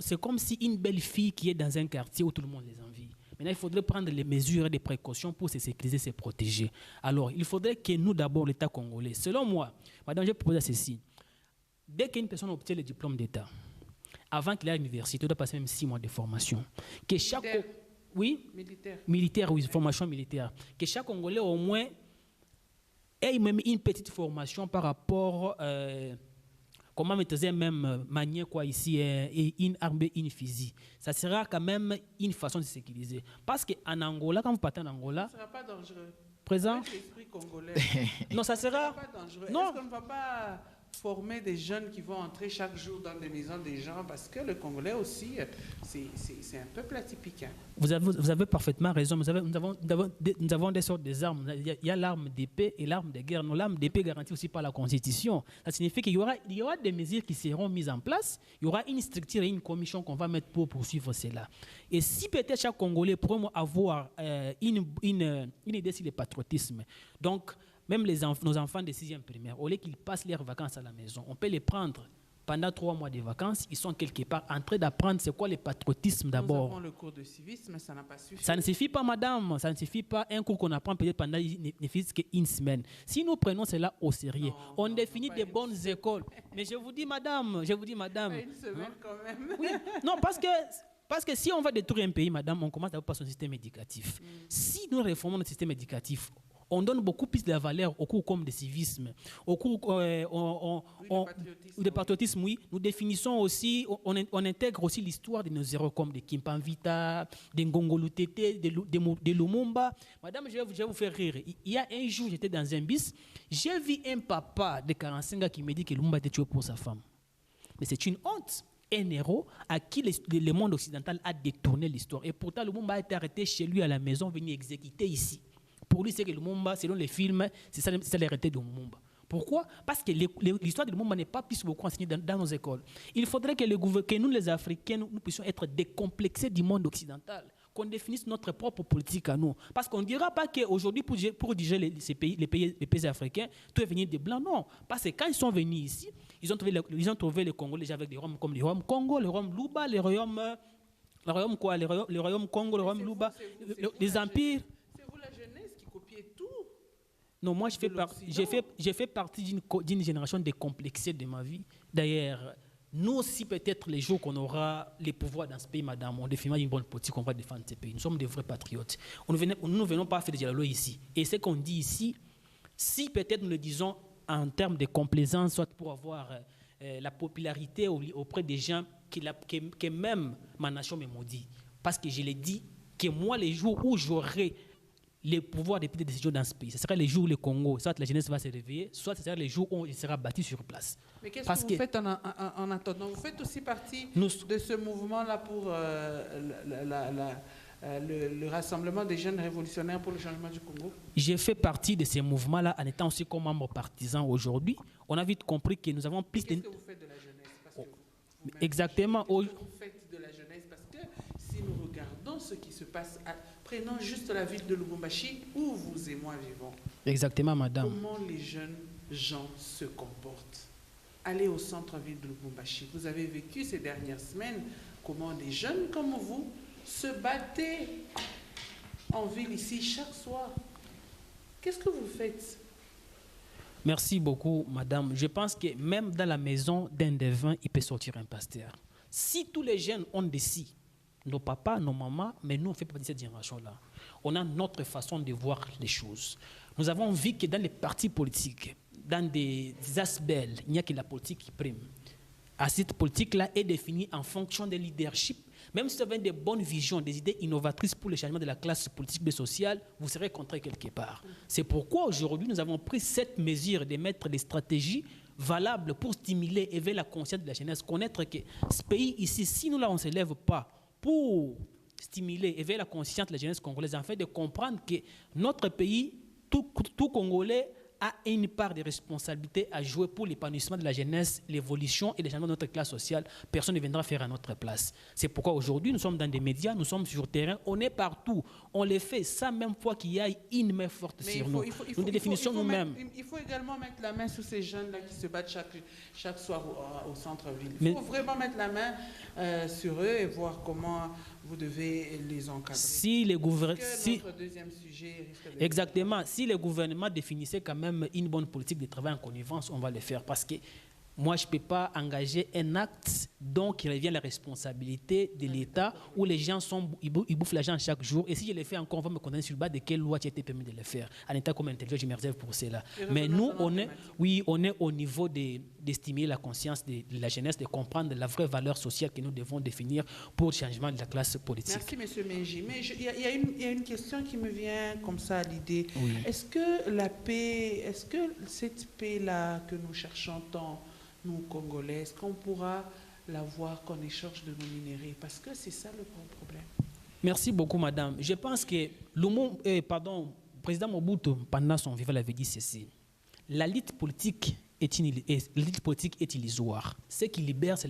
c'est comme si une belle fille qui est dans un quartier où tout le monde les envie. Maintenant, il faudrait prendre les mesures et les précautions pour se sécuriser, se protéger. Alors, il faudrait que nous, d'abord, l'État congolais, selon moi, madame, je propose ceci. Dès qu'une personne obtient le diplôme d'État, avant qu'il aille à l'université, il doit passer même 6 mois de formation. Que chaque... Oui, militaire, oui, formation militaire. Que chaque Congolais au moins ait même une petite formation par rapport comment maîtriser même manière quoi ici une arme, une fusil. Ça sera quand même une façon de se sécuriser. Parce qu'en Angola, quand vous partez en Angola, ça ne sera pas dangereux. Présent. Avec l'esprit congolais. Non, ça sera pas dangereux. Non. Est-ce qu'on ne va pas former des jeunes qui vont entrer chaque jour dans des maisons des gens, parce que le Congolais aussi, c'est un peuple atypique. Hein. Vous avez parfaitement raison. Nous avons des sortes d'armes. Il y a l'arme d'épée et l'arme de guerre. Non, l'arme d'épée est garantie aussi par la Constitution. Ça signifie qu'il y aura des mesures qui seront mises en place. Il y aura une structure et une commission qu'on va mettre pour poursuivre cela. Et si peut-être chaque Congolais pourrait avoir une idée sur le patriotisme, donc même nos enfants de 6e primaire, au lieu qu'ils passent leurs vacances à la maison, on peut les prendre pendant 3 mois de vacances. Ils sont quelque part en train d'apprendre c'est quoi le patriotisme d'abord. Nous avons le cours de civisme, ça n'a pas suffi. Ça ne suffit pas, madame. Ça ne suffit pas. Un cours qu'on apprend peut-être pendant ne fait qu'une semaine. Si nous prenons cela au sérieux, on définit des bonnes écoles. Mais je vous dis, madame. Une semaine quand même. Oui. Non, parce que si on va détruire un pays, madame, on commence d'abord par son système éducatif. Si nous réformons notre système éducatif, on donne beaucoup plus de la valeur au cours comme de civisme, au cours de patriotisme, oui. Nous définissons aussi, on intègre aussi l'histoire de nos héros comme de Kimpamvita, de Ngongolo Tete, de Lumumba. Madame, je vais vous faire rire. Il y a un jour, j'étais dans un bus, j'ai vu un papa de 45 ans qui me dit que Lumumba était tué pour sa femme. Mais c'est une honte. Un héros à qui le monde occidental a détourné l'histoire. Et pourtant, Lumumba a été arrêté chez lui à la maison, venu exécuter ici. Pour lui, c'est que Lumumba, selon les films, c'est ça l'héritage de Lumumba. Pourquoi? Parce que l'histoire de Lumumba n'est pas plus beaucoup enseignée dans nos écoles. Il faudrait que nous, les Africains, nous puissions être décomplexés du monde occidental, qu'on définisse notre propre politique à nous. Parce qu'on ne dira pas qu'aujourd'hui, pour diriger les pays africains, tout est venu des Blancs. Non. Parce que quand ils sont venus ici, ils ont trouvé les Congolais avec des royaumes comme le royaume Congo, le royaume Luba, le royaume Congo, le royaume Luba, les empires. Tout. Non, moi, j'ai fait partie d'une génération décomplexée de ma vie. D'ailleurs, nous aussi, peut-être les jours qu'on aura les pouvoirs dans ce pays, madame, on définira une bonne politique, on va défendre ce pays. Nous sommes des vrais patriotes. Nous ne venons pas faire des dialogues ici. Et ce qu'on dit ici, si peut-être nous le disons en termes de complaisance, soit pour avoir la popularité auprès des gens que même ma nation me maudit. Parce que je l'ai dit, que moi, les jours où j'aurai les pouvoirs des petites décisions dans ce pays, ce sera les jours où le Congo, soit la jeunesse va se réveiller, soit ce sera les jours où il sera bâti sur place. Mais qu'est-ce que vous faites en attendant? Vous faites aussi partie de ce mouvement-là pour le rassemblement des jeunes révolutionnaires pour le changement du Congo? J'ai fait partie de ces mouvements-là en étant aussi comme membre partisan aujourd'hui. On a vite compris que nous avons plus de... Qu'est-ce que vous faites de la jeunesse? Parce que exactement. Qu'est-ce que vous faites de la jeunesse? Parce que si nous regardons ce qui se passe, prenons juste la ville de Lubumbashi où vous et moi vivons. Exactement, madame. Comment les jeunes gens se comportent? Allez au centre-ville de Lubumbashi. Vous avez vécu ces dernières semaines comment des jeunes comme vous se battaient en ville ici chaque soir. Qu'est-ce que vous faites? Merci beaucoup, madame. Je pense que même dans la maison d'un devin, il peut sortir un pasteur. Si tous les jeunes ont des si, nos papas, nos mamans, mais nous, on fait partie de cette génération-là. On a notre façon de voir les choses. Nous avons vu que dans les partis politiques, dans des aspects, il n'y a que la politique qui prime. Cette politique-là est définie en fonction des leaderships. Même si vous avez des bonnes visions, des idées innovatrices pour le changement de la classe politique et sociale, vous serez contré quelque part. C'est pourquoi aujourd'hui, nous avons pris cette mesure de mettre des stratégies valables pour stimuler et éveiller la conscience de la jeunesse. Connaître que ce pays ici, si nous là, on ne se lève pas pour stimuler, éveiller la conscience de la jeunesse congolaise, en fait de comprendre que notre pays, tout Congolais, a une part de responsabilité à jouer pour l'épanouissement de la jeunesse, l'évolution et le changement de notre classe sociale. Personne ne viendra faire à notre place. C'est pourquoi aujourd'hui, nous sommes dans des médias, nous sommes sur le terrain, on est partout. On les fait sans même fois qu'il y ait une main forte sur nous. Nous définissons nous-mêmes. Il faut également mettre la main sur ces jeunes-là qui se battent chaque soir au centre-ville. Il faut vraiment mettre la main sur eux et voir comment vous devez les encadrer. Si les gouvernements... Notre deuxième sujet risque de... Exactement. Si le gouvernement définissait quand même une bonne politique de travail en connivence, on va le faire. Parce que moi, je ne peux pas engager un acte dont il revient la responsabilité de l'État où les gens ils bouffent l'argent chaque jour. Et si je le fais encore, on va me condamner sur le bas de quelle loi tu as été permis de le faire. En état comme intelligent, je me réserve pour cela. Mais nous, on est au niveau d'estimer la conscience de la jeunesse, de comprendre la vraie valeur sociale que nous devons définir pour le changement de la classe politique. Merci, M. Menji. Mais il y a une question qui me vient comme ça à l'idée. Oui. Est-ce que la paix, est-ce que cette paix-là que nous cherchons tant, nous, Congolais, est-ce qu'on pourra l'avoir qu'en échange de nos minéraux? Parce que c'est ça le grand problème. Merci beaucoup, madame. Je pense que le président Mobutu, pendant son vivant, avait dit ceci. La lutte politique est illusoire. Ce qui libère, c'est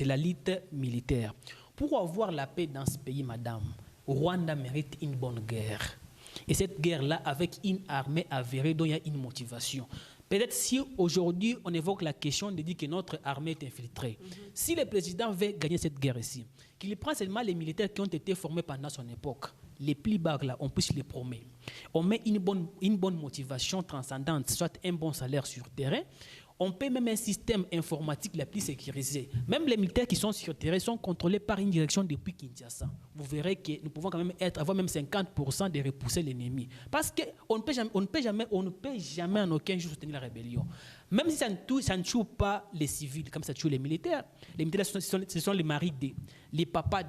la lutte militaire. Pour avoir la paix dans ce pays, madame, Rwanda mérite une bonne guerre. Et cette guerre-là, avec une armée avérée dont il y a une motivation. Peut-être si aujourd'hui on évoque la question de dire que notre armée est infiltrée, si le président veut gagner cette guerre ici, qu'il prend seulement les militaires qui ont été formés pendant son époque, les plus bas là, on puisse les promettre. On met une bonne motivation transcendante, soit un bon salaire sur terrain. On paie même un système informatique la plus sécurisé. Même les militaires qui sont sur terrain sont contrôlés par une direction depuis Kinshasa. Vous verrez que nous pouvons quand même avoir même 50% de repousser l'ennemi. Parce qu'on ne peut jamais en aucun jour soutenir la rébellion. Même si ça ne tue pas les civils, comme ça tue les militaires. Les militaires, ce sont les maris les papas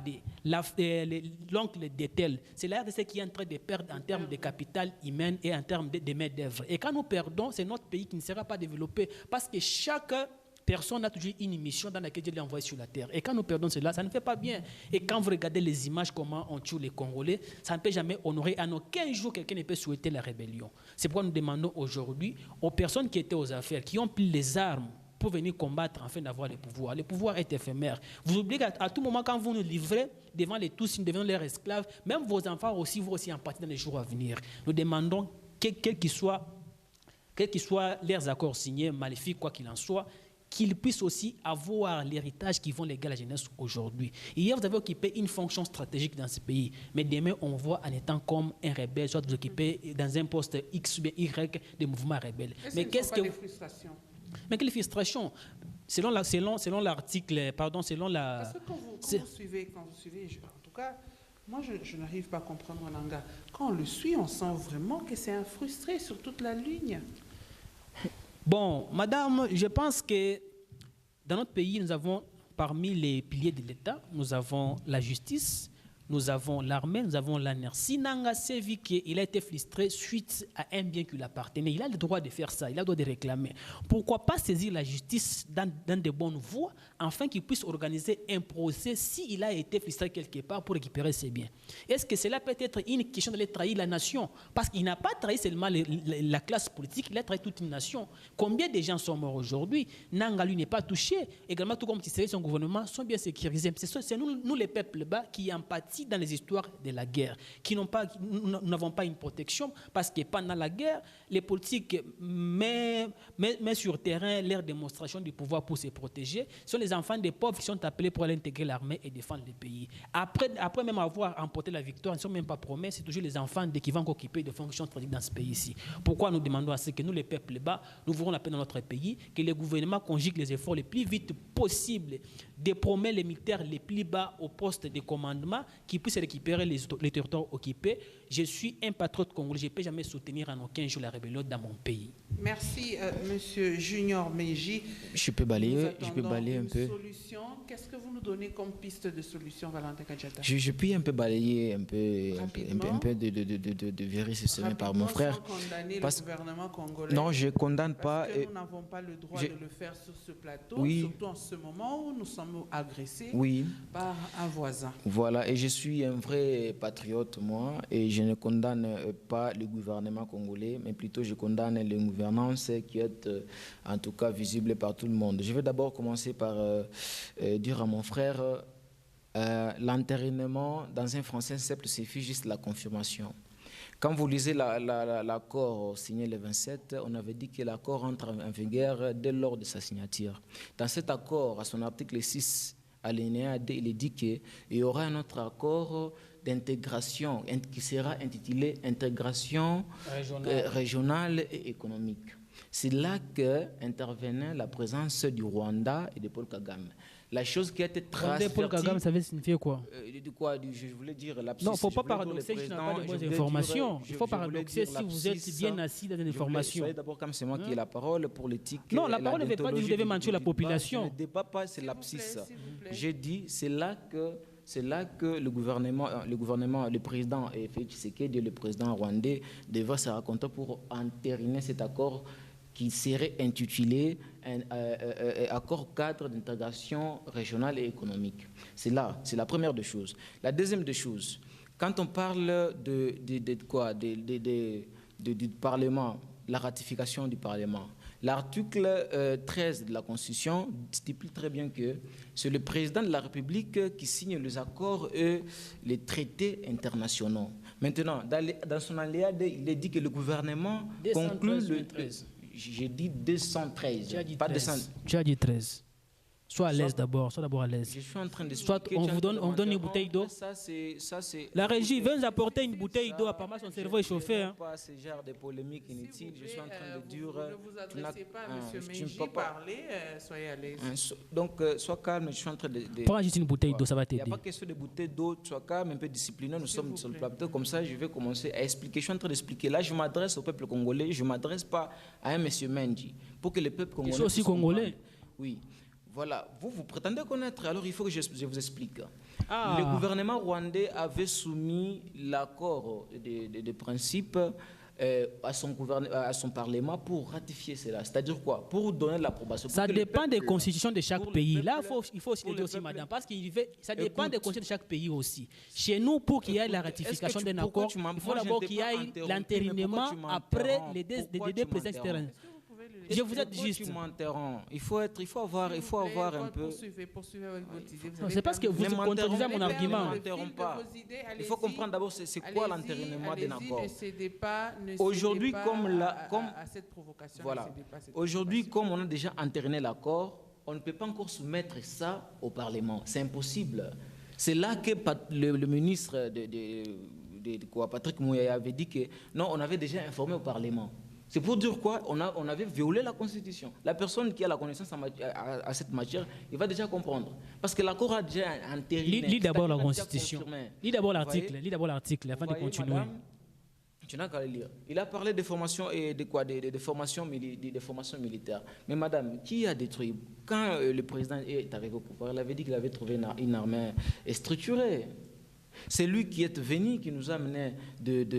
l'oncle des tels. C'est la RDC qui est en train de perdre en termes de capital humain et en termes de main-d'œuvre. Et quand nous perdons, c'est notre pays qui ne sera pas développé. Parce que chaque personne a toujours une mission dans laquelle Dieu l'a envoyé sur la terre. Et quand nous perdons cela, ça ne fait pas bien. Et quand vous regardez les images, comment on tue les Congolais, ça ne peut jamais honorer. En aucun jour, quelqu'un ne peut souhaiter la rébellion. C'est pourquoi nous demandons aujourd'hui aux personnes qui étaient aux affaires, qui ont pris les armes pour venir combattre afin d'avoir le pouvoir. Le pouvoir est éphémère. Vous oubliez qu'à tout moment, quand vous nous livrez devant les Tutsis, nous devenons leurs esclaves, même vos enfants aussi, vous aussi en partie dans les jours à venir. Nous demandons, quels qu'ils soient leurs accords signés, maléfiques, quoi qu'il en soit, qu'ils puissent aussi avoir l'héritage qui vont léguer à la jeunesse aujourd'hui. Hier, vous avez occupé une fonction stratégique dans ce pays, mais demain, on voit en étant comme un rebelle, soit vous occupez dans un poste X ou Y des mouvements rebelles. Mais qu'est-ce que des frustrations? Mais quelle frustration! selon l'article, pardon, selon la... Parce que quand vous suivez, en tout cas, moi je n'arrive pas à comprendre Onanga. Quand on le suit, on sent vraiment que c'est un frustré sur toute la ligne. Bon, madame, je pense que dans notre pays, nous avons parmi les piliers de l'État, nous avons la justice, nous avons l'armée, nous avons la NER. Si Nanga s'est vu qu'il a été frustré suite à un bien qui lui appartenait, il a le droit de faire ça, il a le droit de réclamer. Pourquoi pas saisir la justice dans de bonnes voies, afin qu'il puisse organiser un procès s'il a été frustré quelque part pour récupérer ses biens? Est-ce que cela peut être une question d'aller trahir la nation? Parce qu'il n'a pas trahi seulement la classe politique, il a trahi toute une nation. Combien de gens sont morts aujourd'hui? Nanga, lui, n'est pas touché. Également, tout comme Tshisekedi et son gouvernement sont bien sécurisés. C'est nous, les peuples bas, qui empathisent dans les histoires de la guerre, nous n'avons pas une protection, parce que pendant la guerre, les politiques mettent sur terrain leur démonstration du pouvoir pour se protéger. Ce sont les enfants des pauvres qui sont appelés pour aller intégrer l'armée et défendre le pays. Après même avoir remporté la victoire, ils ne sont même pas promis, c'est toujours les enfants qui vont occuper des fonctions stratégiques dans ce pays-ci. Pourquoi nous demandons à ce que nous, les peuples bas, nous voulons la paix dans notre pays, que le gouvernement conjugue les efforts les plus vite possible de promettre les militaires les plus bas au poste de commandement qui puissent récupérer les territoires occupés. Je suis un patriote congolais, je ne peux jamais soutenir en aucun jour la rébellion dans mon pays. Merci, Monsieur Junior Meiji. Je peux balayer un peu. Qu'est-ce que vous nous donnez comme piste de solution, Valentin Kadjata? Je puis un peu balayer un peu de vérifier semé par mon frère. Parce le gouvernement congolais. Non, je ne condamne pas. Parce que nous n'avons pas le droit de le faire sur ce plateau, surtout en ce moment où nous sommes agressés par un voisin. Voilà, et je suis un vrai patriote, moi, et je ne condamne pas le gouvernement congolais, mais plutôt je condamne les gouvernances qui est en tout cas visible par tout le monde. Je vais d'abord commencer par dire à mon frère, l'entérinement dans un français simple suffit juste la confirmation. Quand vous lisez l'accord signé le 27, on avait dit que l'accord entre en vigueur dès lors de sa signature. Dans cet accord, à son article 6, alinéa 2, il est dit qu'il y aura un autre accord d'intégration qui sera intitulé intégration régionale et économique. C'est là qu'intervenait la présence du Rwanda et de Paul Kagame. La chose qui a été transvertie... Paul Kagame, ça veut signifier quoi? Je voulais dire... Non, il ne faut pas paradoxer que je n'ai pas de bonnes informations. Il faut paradoxer si vous êtes bien assis dans une information. Soyez d'abord comme c'est moi qui ai la parole pour l'éthique. Non, la parole ne veut pas dire que vous devez mentir la population. Je ne débat pas, c'est l'abscis. J'ai dit, c'est là que le gouvernement, le président Félix Tshisekedi et le président rwandais devraient se raconter pour entériner cet accord qui serait intitulé accord cadre d'intégration régionale et économique. C'est la première des choses. La deuxième des choses, quand on parle du Parlement, la ratification du Parlement, l'article 13 de la Constitution stipule très bien que c'est le président de la République qui signe les accords et les traités internationaux. Maintenant, dans son alinéa, il est dit que le gouvernement conclut j'ai dit 213. Tu as dit 13. Sois à l'aise d'abord, sois d'abord à l'aise. Je suis en train de... Soit on vous donne une bouteille d'eau. La régie veut nous apporter une bouteille d'eau, apparemment son cerveau est chauffé. Hein. Pas ce genre de polémique inutile. Je suis en train de dire... Vous ne vous adressez pas à M. Meiji, parlez, soyez à l'aise. Donc, sois calme, je suis en train de... Prends juste une bouteille d'eau, ça va t'aider. Il n'y a pas question de bouteille d'eau, sois calme, un peu discipliné, nous sommes sur le plateau, comme ça je vais commencer à expliquer. Je suis en train d'expliquer. Là, je m'adresse au peuple congolais, je ne m'adresse pas à un M. Meiji. Pour que le peuple congolais... Je suis aussi congolais. Oui. Voilà, vous prétendez connaître, alors il faut que je vous explique. Le gouvernement rwandais avait soumis l'accord de principe à son Parlement pour ratifier cela. C'est-à-dire quoi? Pour donner l'approbation. Ça dépend des constitutions de chaque pays. Là, il faut aussi le dire aussi, madame, parce que ça dépend des constitutions de chaque pays aussi. Chez nous, pour qu'il y ait la ratification d'un accord, il faut d'abord qu'il y ait l'entérinement après les deux présidents externes. Je vous êtes juste. Tu m'interromps. Il faut avoir un peu. Poursuivez avec votre idée. C'est parce que vous contredisez mon argument. Il faut comprendre d'abord c'est quoi l'entérinement d'un accord. Aujourd'hui, comme on a déjà entériné l'accord, on ne peut pas encore soumettre ça au Parlement. C'est impossible. C'est là que le ministre Patrick Mouyaya avait dit que non, on avait déjà informé au Parlement. C'est pour dire quoi? On avait violé la Constitution. La personne qui a la connaissance à cette matière, il va déjà comprendre. Parce que l'accord a déjà entériné. Lis d'abord la Constitution. Lis d'abord l'article afin de continuer. Madame, tu n'as qu'à le lire. Il a parlé de formation et de quoi? De formation militaire. Mais madame, qui a détruit? Quand le président est arrivé au pouvoir, il avait dit qu'il avait trouvé une armée structurée. C'est lui qui est venu, qui nous a amené des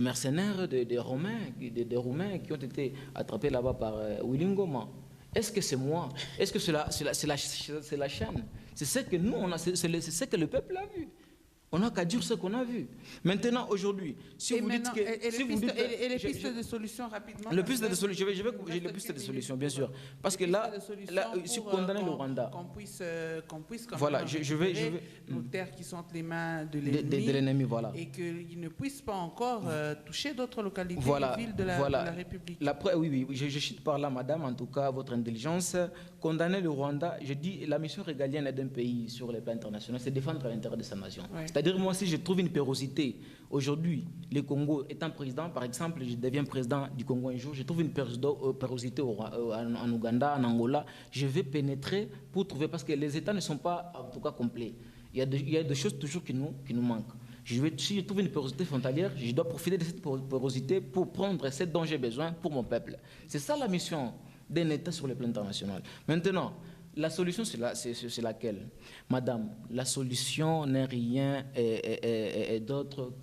mercenaires, des Roumains qui ont été attrapés là-bas par Willy Ngoma. Est-ce que c'est moi? Est-ce que c'est la chaîne? C'est ce que nous, c'est ce que le peuple a vu. On n'a qu'à dire ce qu'on a vu. Maintenant, aujourd'hui, si vous dites que... Et les pistes de solutions rapidement. Les pistes de solutions, j'ai les pistes de solutions, bien sûr. Parce que là si vous condamnez le Rwanda... Qu'on puisse voilà, je vais nos terres qui sont entre les mains de l'ennemi, voilà. Et qu'ils ne puissent pas encore toucher d'autres localités, des villes de la République. Oui, je cite par là, madame, en tout cas, votre intelligence. Condamner le Rwanda, je dis, la mission régalienne d'un pays sur le plan international, c'est défendre l'intérêt de sa nation. Ouais. C'est-à-dire, moi, si je trouve une pérosité, aujourd'hui, le Congo étant président, par exemple, je deviens président du Congo un jour, je trouve une pérosité en Ouganda, en Angola, je vais pénétrer pour trouver, parce que les États ne sont pas, en tout cas, complets. Il y a des choses toujours qui nous manquent. Si je trouve une pérosité frontalière, je dois profiter de cette pérosité pour prendre ce dont j'ai besoin pour mon peuple. C'est ça la mission d'un État sur le plan international. Maintenant, la solution, c'est laquelle? Madame, la solution n'est rien d'autre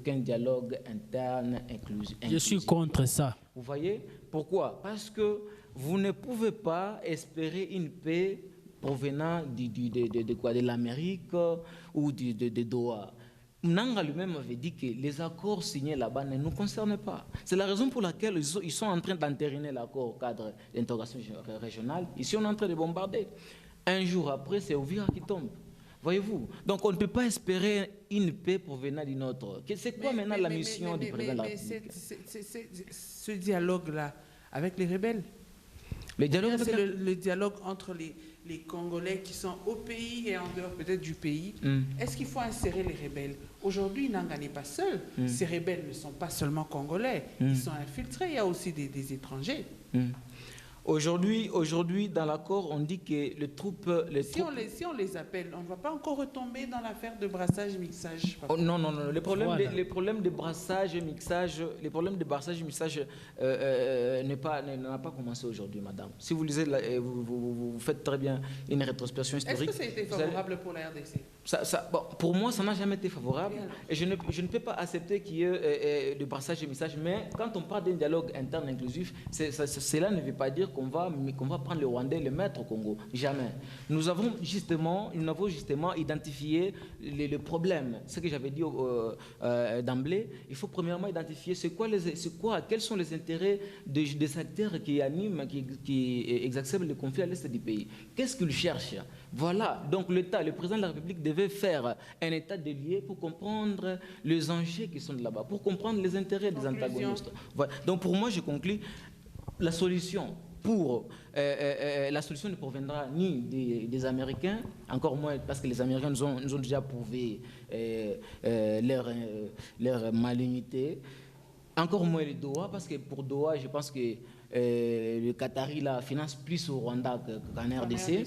qu'un dialogue interne inclusif. Je suis contre ça. Vous voyez? Pourquoi? Parce que vous ne pouvez pas espérer une paix provenant de l'Amérique ou de Doha. Mnanga lui-même avait dit que les accords signés là-bas ne nous concernent pas. C'est la raison pour laquelle ils sont en train d'entériner l'accord au cadre d'intégration régionale. Ici, on est en train de bombarder. Un jour après, c'est Ouvira qui tombe. Voyez-vous? Donc, on ne peut pas espérer une paix provenant d'une autre. C'est quoi maintenant la mission du président de la République? Ce dialogue-là avec les rebelles. C'est le dialogue entre les Congolais qui sont au pays et en dehors peut-être du pays. Est-ce qu'il faut insérer les rebelles? Aujourd'hui, Nanga n'est pas seul. Ces rebelles ne sont pas seulement Congolais. Ils sont infiltrés. Il y a aussi des étrangers. Aujourd'hui, dans l'accord, on dit que les troupes... Si on les appelle, on ne va pas encore retomber dans l'affaire de brassage-mixage. Non. Les problèmes de brassage-mixage, n'a pas commencé aujourd'hui, madame. Si vous lisez, vous faites très bien une rétrospection historique. Est-ce que ça a été favorable pour la RDC? Pour moi, ça n'a jamais été favorable. Et je ne peux pas accepter qu'il y ait de brassage et mixage. Mais quand on parle d'un dialogue interne inclusif, cela ne veut pas dire qu'on va prendre le Rwandais et le mettre au Congo. Jamais. Nous avons justement identifié le problème. Ce que j'avais dit d'emblée, il faut premièrement identifier quels sont les intérêts des acteurs qui animent, qui exacerbent le conflit à l'est du pays. Qu'est-ce qu'ils cherchent? Voilà. Donc l'État, le président de la République devait faire un état des lieux pour comprendre les enjeux qui sont là-bas, pour comprendre les intérêts des antagonistes. Voilà. Donc pour moi, je conclus, la solution ne proviendra ni des Américains, encore moins parce que les Américains nous ont déjà prouvé leur malignité, encore moins les Doha, parce que pour Doha, je pense que le Qatari la finance plus au Rwanda qu'en RDC.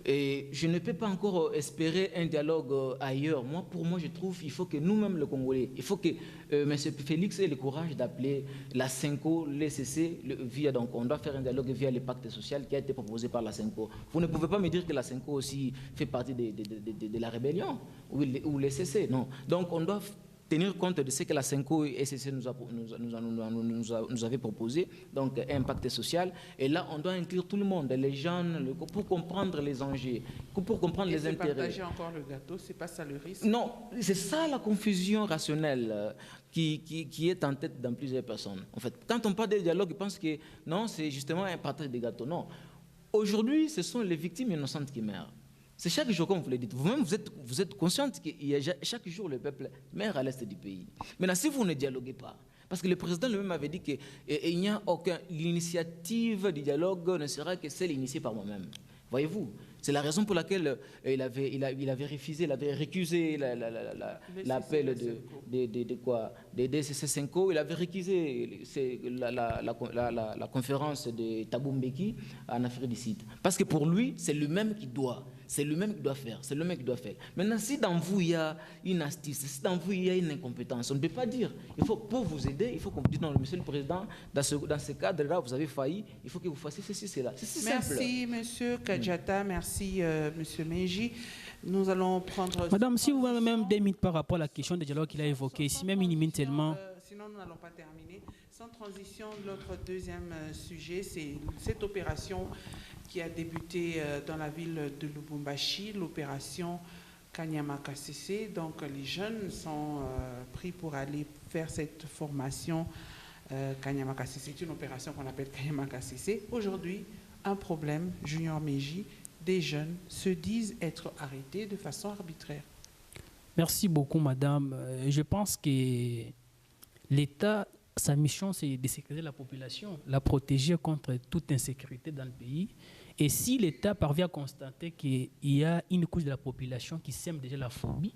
Et je ne peux pas encore espérer un dialogue ailleurs. Pour moi, je trouve qu'il faut que nous-mêmes, les Congolais, il faut que M. Félix ait le courage d'appeler la CENCO, l'ECC, donc on doit faire un dialogue via le pacte social qui a été proposé par la CENCO. Vous ne pouvez pas me dire que la CENCO aussi fait partie de la rébellion ou l'ECC, non. Donc on doit tenir compte de ce que la CENCO et SCC nous avait proposé, donc un pacte social. Et là, on doit inclure tout le monde, les jeunes, pour comprendre les enjeux, pour comprendre les intérêts. Partager encore le gâteau, c'est pas ça le risque? Non, c'est ça la confusion rationnelle qui est en tête dans plusieurs personnes. En fait, quand on parle de dialogue, ils pensent que non, c'est justement un partage des gâteaux. Non. Aujourd'hui, ce sont les victimes innocentes qui meurent. C'est chaque jour, comme vous le dites. Vous-même, vous êtes consciente qu'il y a chaque jour le peuple meurt à l'est du pays. Maintenant, si vous ne dialoguez pas, parce que le président lui-même avait dit qu'il n'y a aucune... L'initiative du dialogue ne sera que celle initiée par moi-même. Voyez-vous? C'est la raison pour laquelle il avait refusé, il avait récusé l'appel des CC5O, il avait récusé la conférence de Thabo Mbeki en Afrique du Sud. Parce que pour lui, c'est lui-même qui doit. C'est lui-même qui doit faire. C'est lui-même qui doit faire. Maintenant, si dans vous, il y a une astuce, si dans vous, il y a une incompétence, on ne peut pas dire. Il faut, pour vous aider, il faut qu'on vous dise, non, monsieur le Président, dans ce cadre-là, vous avez failli, il faut que vous fassiez ceci, cela. C'est si simple. Merci, monsieur Kadjata. Merci, monsieur Meji. Nous allons prendre... Madame, si vous avez même 2 minutes par rapport à la question de dialogue qu'il a évoquée, si même une minute seulement... Sinon, nous n'allons pas terminer. Sans transition, notre deuxième sujet, c'est cette opération qui a débuté dans la ville de Lubumbashi, l'opération Kanyama KCC. Donc, les jeunes sont pris pour aller faire cette formation Kanyama KCC. C'est une opération qu'on appelle Kanyama KCC. Aujourd'hui, un problème, Junior Meji, des jeunes se disent être arrêtés de façon arbitraire. Merci beaucoup, madame. Je pense que l'État, sa mission, c'est de sécuriser la population, la protéger contre toute insécurité dans le pays. Et si l'État parvient à constater qu'il y a une couche de la population qui sème déjà la phobie,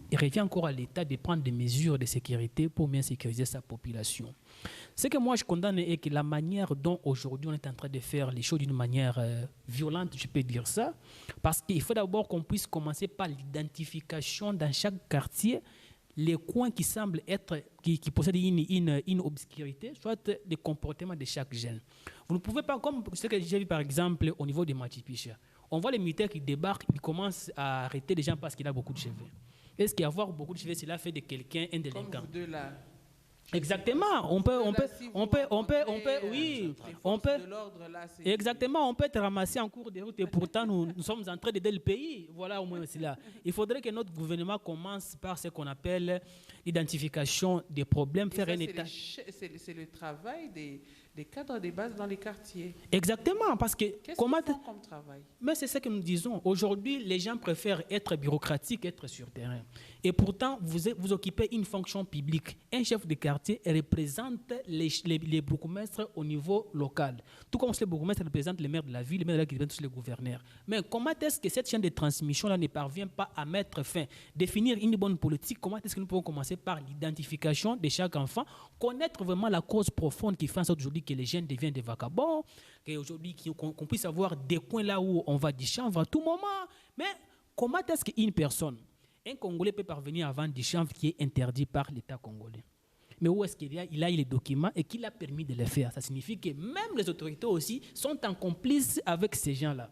il revient encore à l'État de prendre des mesures de sécurité pour bien sécuriser sa population. Ce que moi je condamne est que la manière dont aujourd'hui on est en train de faire les choses d'une manière violente, je peux dire ça, parce qu'il faut d'abord qu'on puisse commencer par l'identification dans chaque quartier les coins qui semblent être, qui possèdent une obscurité, soit des comportements de chaque jeune. Vous ne pouvez pas, comme ce que j'ai vu par exemple au niveau de Machipicha, on voit les militaires qui débarquent, ils commencent à arrêter les gens parce qu'il a beaucoup de cheveux. Est-ce qu'avoir beaucoup de cheveux, cela fait de quelqu'un un délinquant? Comme vous deux là. Exactement, exactement, on peut être ramassé en cours de route et pourtant nous sommes en train d'aider le pays. Voilà au moins cela. Il faudrait que notre gouvernement commence par ce qu'on appelle l'identification des problèmes, faire un état. C'est le travail des cadres de base dans les quartiers. Exactement, parce que qu'est-ce qu'ils font comme travail? Mais c'est ce que nous disons. Aujourd'hui, les gens préfèrent être bureaucratiques, être sur terrain. Et pourtant, vous occupez une fonction publique. Un chef de quartier représente les bourgmestres au niveau local. Tout comme les bourgmestres représentent les maires de la ville, les maires de la ville représentent les gouverneurs. Mais comment est-ce que cette chaîne de transmission-là ne parvient pas à mettre fin, définir une bonne politique? Comment est-ce que nous pouvons commencer par l'identification de chaque enfant, connaître vraiment la cause profonde qui fait en sorte aujourd'hui que les jeunes deviennent des vagabonds, qu'aujourd'hui qu'on puisse avoir des coins là où on va du chanvre à tout moment. Mais comment est-ce qu'une personne, un Congolais peut parvenir à vendre du chanvre qui est interdit par l'État congolais? Mais où est-ce qu'il a les documents et qu'il a permis de les faire? Ça signifie que même les autorités aussi sont en complice avec ces gens-là.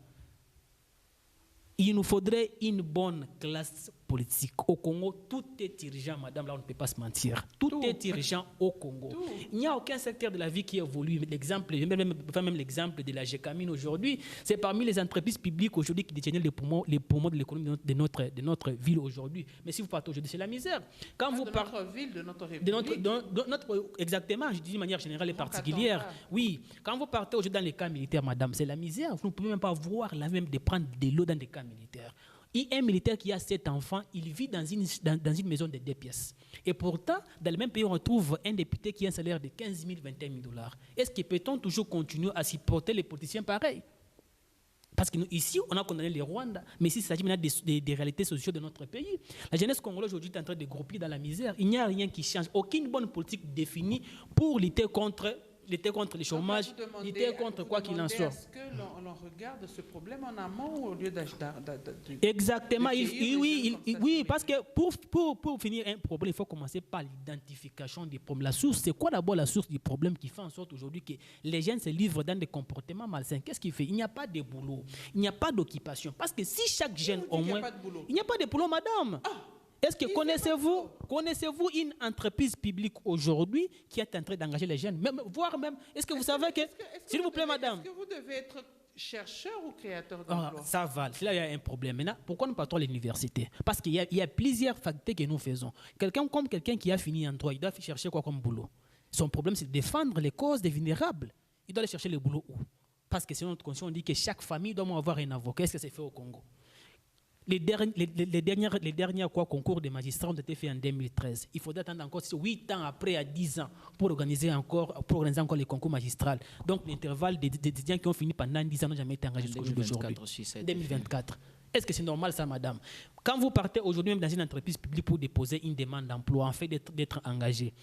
Il nous faudrait une bonne classe politique. Au Congo, tout est urgent, madame, là on ne peut pas se mentir. Tout est urgent au Congo. Il n'y a aucun secteur de la vie qui évolue. L'exemple, même l'exemple de la GECAMINE aujourd'hui, c'est parmi les entreprises publiques aujourd'hui qui détiennent les poumons de l'économie de notre ville aujourd'hui. Mais si vous partez aujourd'hui, c'est la misère. Quand vous partez notre ville, de notre république. Exactement, je dis d'une manière générale et particulière. Oui, quand vous partez aujourd'hui dans les camps militaires, madame, c'est la misère. Vous ne pouvez même pas voir la même de prendre de l'eau dans des camps militaires. Un militaire qui a 7 enfants, il vit dans une maison de 2 pièces. Et pourtant, dans le même pays, on retrouve un député qui a un salaire de 15 000, 21 000 $. Est-ce que peut-on toujours continuer à supporter les politiciens pareils? Parce qu'ici, on a condamné les Rwandais, mais ici, il s'agit maintenant des réalités sociales de notre pays. La jeunesse congolaise aujourd'hui est en train de grouper dans la misère. Il n'y a rien qui change. Aucune bonne politique définie pour lutter contre le chômage, lutter contre quoi qu'il en soit. Est-ce que l'on regarde ce problème en amont au lieu Exactement. Oui, parce que pour finir un problème, il faut commencer par l'identification des problèmes. La source, c'est quoi d'abord la source du problème qui fait en sorte aujourd'hui que les jeunes se livrent dans des comportements malsains? Qu'est-ce qui fait? Il n'y a pas de boulot, il n'y a pas d'occupation. Parce que si chaque jeune au moins... Il n'y a pas de boulot, madame. Est-ce que connaissez-vous une entreprise publique aujourd'hui qui est en train d'engager les jeunes, voire même, est-ce que vous savez que, s'il vous plaît, madame, est-ce que vous devez être chercheur ou créateur d'emploi? Ça va, là il y a un problème. Maintenant, pourquoi nous partons à l'université? Parce qu'il y a plusieurs facultés que nous faisons. Quelqu'un qui a fini en droit, il doit chercher quoi comme boulot? Son problème, c'est de défendre les causes des vulnérables. Il doit aller chercher le boulot où? Parce que selon notre constitution, on dit que chaque famille doit avoir un avocat. Est-ce que c'est fait au Congo? Les derniers concours des magistrats ont été faits en 2013. Il faudrait attendre encore 8 ans après, à 10 ans, pour organiser encore les concours magistraux. Donc l'intervalle des étudiants qui ont fini pendant 10 ans n'ont jamais été engagés jusqu'au jour d'aujourd'hui. 2024. Est-ce que c'est normal ça, madame? Quand vous partez aujourd'hui même dans une entreprise publique pour déposer une demande d'emploi, en fait d'être engagé,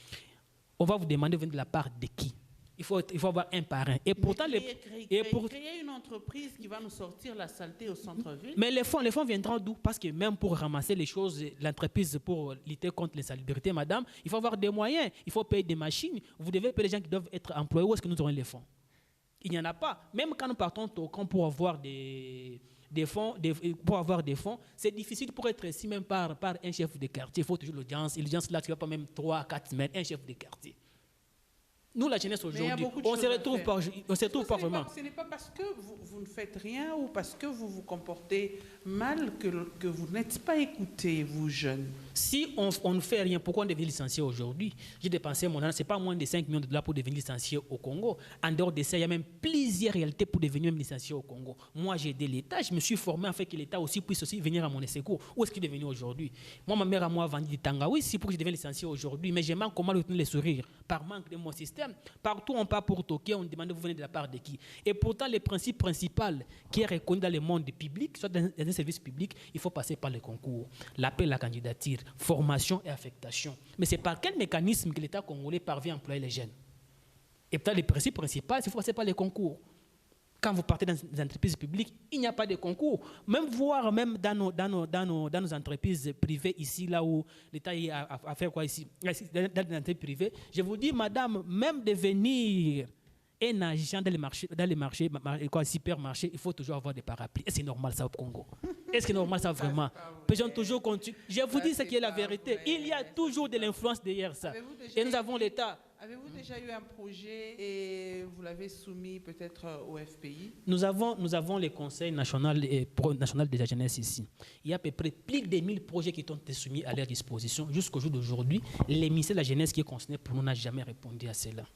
on va vous demander de la part de qui? Il faut avoir un parrain. Et pourtant, créer une entreprise qui va nous sortir la saleté au centre-ville. Mais les fonds viendront d'où? Parce que même pour ramasser les choses, l'entreprise pour lutter contre l'insalubrité, madame, il faut avoir des moyens, il faut payer des machines. Vous devez payer les gens qui doivent être employés. Où est-ce que nous aurons les fonds? Il n'y en a pas. Même quand nous partons au camp pour avoir des fonds, c'est difficile pour être ici même par un chef de quartier. Il faut toujours l'audience. Et l'audience là, tu ne vas pas même 3 à 4 semaines, un chef de quartier. Nous, la jeunesse aujourd'hui, on se retrouve pas vraiment. Ce n'est pas parce que vous ne faites rien ou parce que vous vous comportez mal que vous n'êtes pas écoutés, vous jeunes. Si on ne fait rien, pourquoi on devient licencié aujourd'hui? J'ai dépensé mon an, ce n'est pas moins de 5 millions de dollars pour devenir licencié au Congo. En dehors de ça, il y a même plusieurs réalités pour devenir même licencié au Congo. Moi, j'ai aidé l'État, je me suis formé en fait que l'État aussi puisse aussi venir à mon secours. Où est-ce qu'il est devenu aujourd'hui? Moi, ma mère à moi a vendu du tangaoui, c'est pour que je devienne licencié aujourd'hui, mais j'ai manque comment retenir les sourires par manque de mon système. Partout on part pour toquer, on demande vous venez de la part de qui? Et pourtant, le principe principal qui est reconnu dans le monde public, soit dans un service public, il faut passer par les concours, l'appel à la candidature, formation et affectation. Mais c'est par quel mécanisme que l'État congolais parvient à employer les jeunes? Et peut-être le principe principal, c'est qu'il faut passer par les concours. Quand vous partez dans des entreprises publiques, il n'y a pas de concours. Même dans nos entreprises privées, ici, là où l'État a fait quoi ici, dans les entreprises privées, je vous dis, madame, même devenir un agent dans les marchés, supermarchés, il faut toujours avoir des parapluies. Est-ce que c'est normal ça au Congo? Est-ce que c'est normal ça vraiment? Peut-on toujours continuer? Je vous dis ce qui est la vérité. Il y a toujours de l'influence derrière ça. Et nous avons l'État. Avez-vous déjà eu un projet et vous l'avez soumis peut-être au FPI? Nous avons le Conseil national de la jeunesse ici. Il y a à peu près plus de 1000 projets qui ont été soumis à leur disposition. Jusqu'au jour d'aujourd'hui, le ministère de la jeunesse qui est concerné pour nous n'a jamais répondu à cela.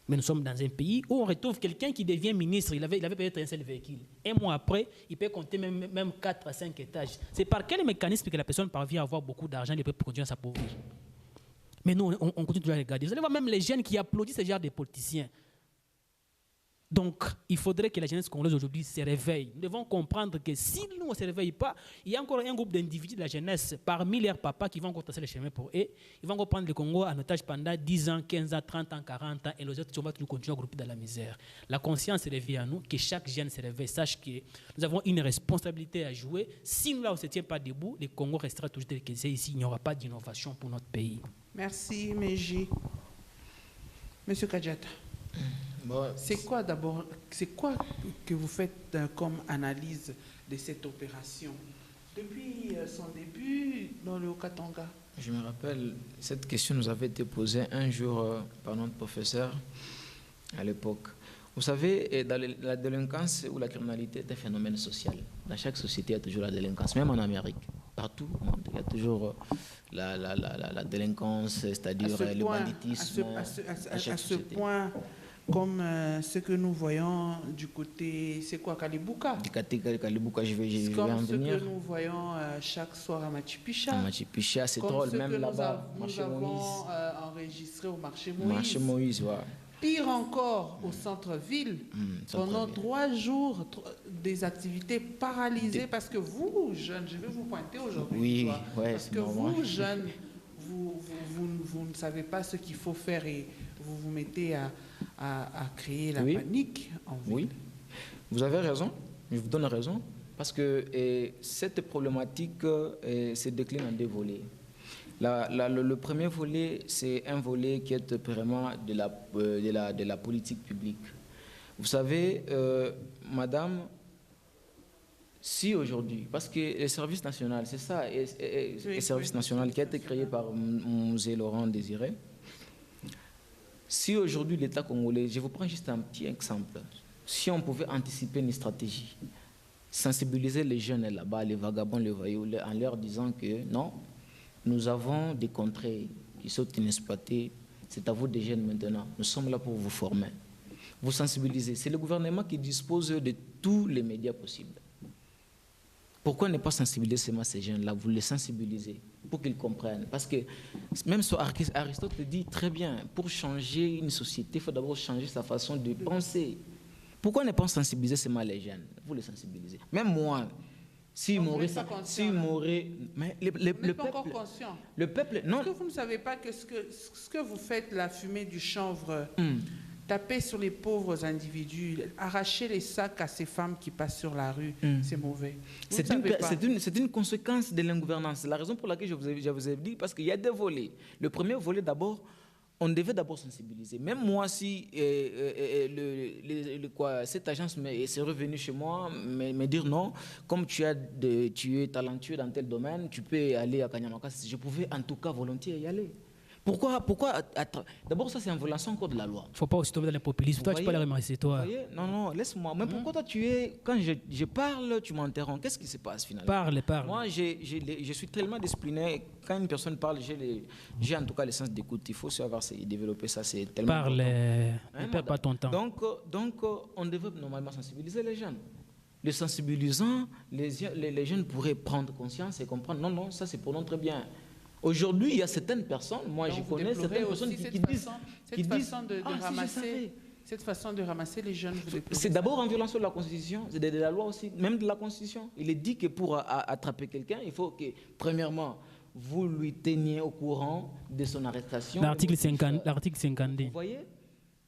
Mais nous sommes dans un pays où on retrouve quelqu'un qui devient ministre. Il avait peut-être un seul véhicule. Un mois après, il peut compter même 4 à 5 étages. C'est par quel mécanisme que la personne parvient à avoir beaucoup d'argent et peut continuer à s'appauvrir? Mais nous, on continue toujours à regarder. Vous allez voir même les jeunes qui applaudissent ce genre de politiciens. Donc, il faudrait que la jeunesse congolaise aujourd'hui se réveille. Nous devons comprendre que si nous, on ne se réveille pas, il y a encore un groupe d'individus de la jeunesse, parmi leurs papas, qui vont encore tracer le chemin pour eux. Ils vont encore prendre le Congo en otage pendant 10 ans, 15 ans, 30 ans, 40 ans, et les autres, on va toujours continuer à grouper dans la misère. La conscience se réveille à nous, que chaque jeune se réveille, sache que nous avons une responsabilité à jouer. Si nous, là, on ne se tient pas debout, le Congo restera toujours tel que c'est ici. Il n'y aura pas d'innovation pour notre pays. Merci, Meji. Monsieur Kadiata. C'est quoi que vous faites comme analyse de cette opération depuis son début dans le Haut-Katanga? Je me rappelle, cette question nous avait été posée un jour par notre professeur à l'époque. Vous savez, la délinquance ou la criminalité est un phénomène social. Dans chaque société, il y a toujours la délinquance, même en Amérique. Partout, il y a toujours la délinquance, c'est-à-dire le banditisme. À ce point, comme ce que nous voyons du côté, c'est quoi, Kalibuka? Du côté Kalibuka, je vais en venir. Comme ce que nous voyons chaque soir à Machipicha. À Machipicha, c'est drôle, même là-bas. Nous avons enregistré au marché Moïse. Marché Moïse, ouais. Pire encore, au centre-ville, pendant 3 jours, des activités paralysées parce que vous, jeunes, je vais vous pointer aujourd'hui, parce que vous, jeunes, vous ne savez pas ce qu'il faut faire et vous vous mettez à créer la panique en ville. Oui, vous avez raison, je vous donne raison, parce que cette problématique se décline en 2 volets. Le premier volet, c'est un volet qui est vraiment de la politique publique. Vous savez, madame, si aujourd'hui, parce que le service national, c'est ça, le service national qui a été créé par Mzee Laurent Désiré, si aujourd'hui l'État congolais, je vous prends juste un petit exemple, si on pouvait anticiper une stratégie, sensibiliser les jeunes là-bas, les vagabonds, les voyous, en leur disant que non, nous avons des contrées qui sont inexploitées. C'est à vous des jeunes maintenant. Nous sommes là pour vous former, vous sensibiliser. C'est le gouvernement qui dispose de tous les médias possibles. Pourquoi ne pas sensibiliser seulement ces jeunes-là? Vous les sensibilisez pour qu'ils comprennent. Parce que même Aristote le dit très bien, pour changer une société, il faut d'abord changer sa façon de penser. Pourquoi ne pas sensibiliser seulement les jeunes? Vous les sensibilisez. Même moi, si m'aurait... Mais le peuple... pas encore conscient. Le peuple... Non. Est-ce que vous ne savez pas que ce que vous faites, la fumée du chanvre, taper sur les pauvres individus, arracher les sacs à ces femmes qui passent sur la rue, c'est mauvais. C'est une conséquence de l'ingouvernance. C'est la raison pour laquelle je vous ai dit, parce qu'il y a deux volets. Le premier volet, d'abord, on devait d'abord sensibiliser. Même moi, si cette agence s'est revenue chez moi, me dire non, comme tu es talentueux dans tel domaine, tu peux aller à Kanyamaka. Je pouvais en tout cas volontiers y aller. Pourquoi D'abord, ça, c'est en violation encore de la loi. Il ne faut pas aussi tomber dans le populisme. Toi, tu peux aller remercier toi. Non, laisse-moi. Mais pourquoi toi, quand je parle, tu m'interromps? Qu'est-ce qui se passe finalement? Parle. Moi, je suis tellement discipliné. Quand une personne parle, j'ai en tout cas le sens d'écoute. Il faut savoir développer ça. C'est tellement Parle, ne perds pas ton temps. Donc, on devrait normalement sensibiliser les jeunes. Les sensibilisant, les jeunes pourraient prendre conscience et comprendre. Non, ça, c'est pour notre bien. Aujourd'hui, il y a certaines personnes, moi je connais certaines personnes qui disent... Cette façon de ramasser les jeunes. C'est d'abord en violation de la Constitution, c'est de la loi aussi, même de la Constitution. Il est dit que pour attraper quelqu'un, il faut que, premièrement, vous lui teniez au courant de son arrestation. L'article 52.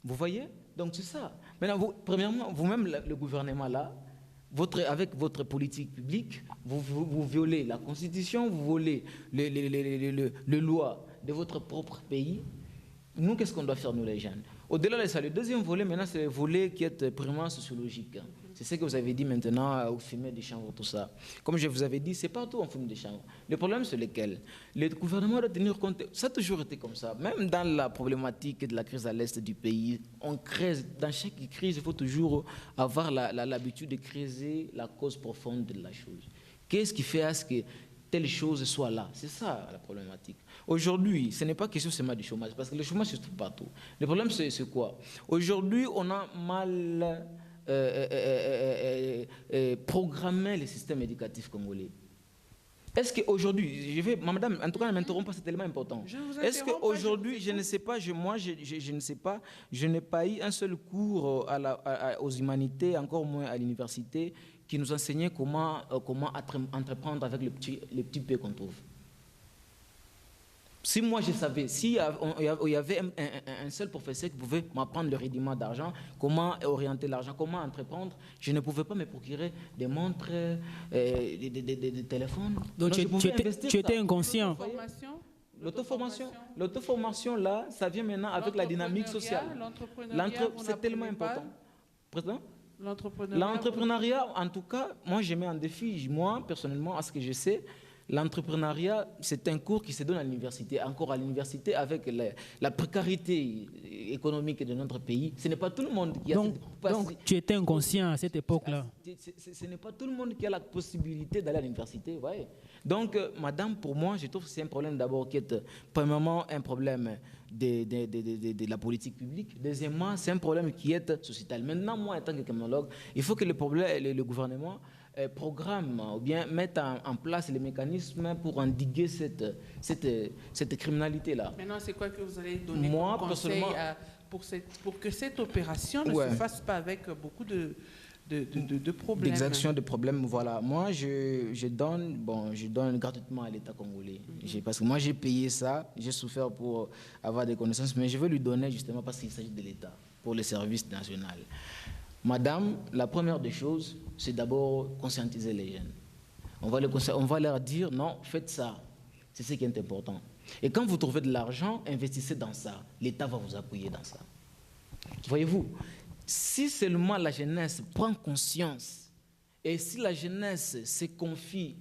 Vous voyez? Donc c'est ça. Maintenant, premièrement, vous-même, le gouvernement là, avec votre politique publique, vous violez la Constitution, vous violez les lois de votre propre pays. Nous, qu'est-ce qu'on doit faire, nous, les jeunes? Au-delà de ça, le deuxième volet, maintenant, c'est le volet qui est vraiment sociologique. C'est ce que vous avez dit maintenant, au fumer des chanvres, tout ça. Comme je vous avais dit, c'est partout on fume des chanvres. Le problème, c'est lequel? Le gouvernement doit tenir compte. Ça a toujours été comme ça. Même dans la problématique de la crise à l'est du pays, dans chaque crise, il faut toujours avoir l'habitude de creuser la cause profonde de la chose. Qu'est-ce qui fait à ce que telle chose soit là? C'est ça la problématique. Aujourd'hui, ce n'est pas question seulement du chômage, parce que le chômage se trouve partout. Le problème, c'est quoi? Aujourd'hui, on a mal programmé le système éducatif congolais. Est-ce qu'aujourd'hui, madame, en tout cas, ne m'interromps pas, c'est tellement important. Est-ce qu'aujourd'hui, je ne sais pas, je ne sais pas, je n'ai pas eu un seul cours aux humanités, encore moins à l'université, qui nous enseignait comment entreprendre avec les petits P qu'on trouve. Si moi je savais, s'il y avait un seul professeur qui pouvait m'apprendre le rudiment d'argent, comment orienter l'argent, comment entreprendre, je ne pouvais pas me procurer des montres, des téléphones. Donc tu étais inconscient. L'auto-formation, là, ça vient maintenant avec la dynamique sociale. C'est tellement important. Président? L'entrepreneuriat, en tout cas, moi je mets en défi, moi personnellement, à ce que je sais, l'entrepreneuriat, c'est un cours qui se donne à l'université. Encore à l'université, avec la précarité économique de notre pays, ce n'est pas tout le monde qui a... Donc tu étais inconscient à cette époque-là. Ce n'est pas tout le monde qui a la possibilité d'aller à l'université, vous voyez. Donc, madame, pour moi, je trouve que c'est un problème d'abord qui est, premièrement, un problème de la politique publique. Deuxièmement, c'est un problème qui est sociétal. Maintenant, moi, en tant que criminologue, il faut que le gouvernement programme ou bien mette en place les mécanismes pour endiguer cette criminalité-là. Maintenant, c'est quoi que vous allez donner comme conseil pour que cette opération ne se fasse pas avec beaucoup de problèmes. D'exaction de problèmes, voilà. Moi, je donne gratuitement à l'État congolais. Parce que moi, j'ai payé ça, j'ai souffert pour avoir des connaissances, mais je veux lui donner justement parce qu'il s'agit de l'État, pour les services nationaux. Madame, la première des choses, c'est d'abord conscientiser les jeunes. On va leur dire, non, faites ça. C'est ce qui est important. Et quand vous trouvez de l'argent, investissez dans ça. L'État va vous appuyer dans ça. Voyez-vous, si seulement la jeunesse prend conscience et si la jeunesse se confie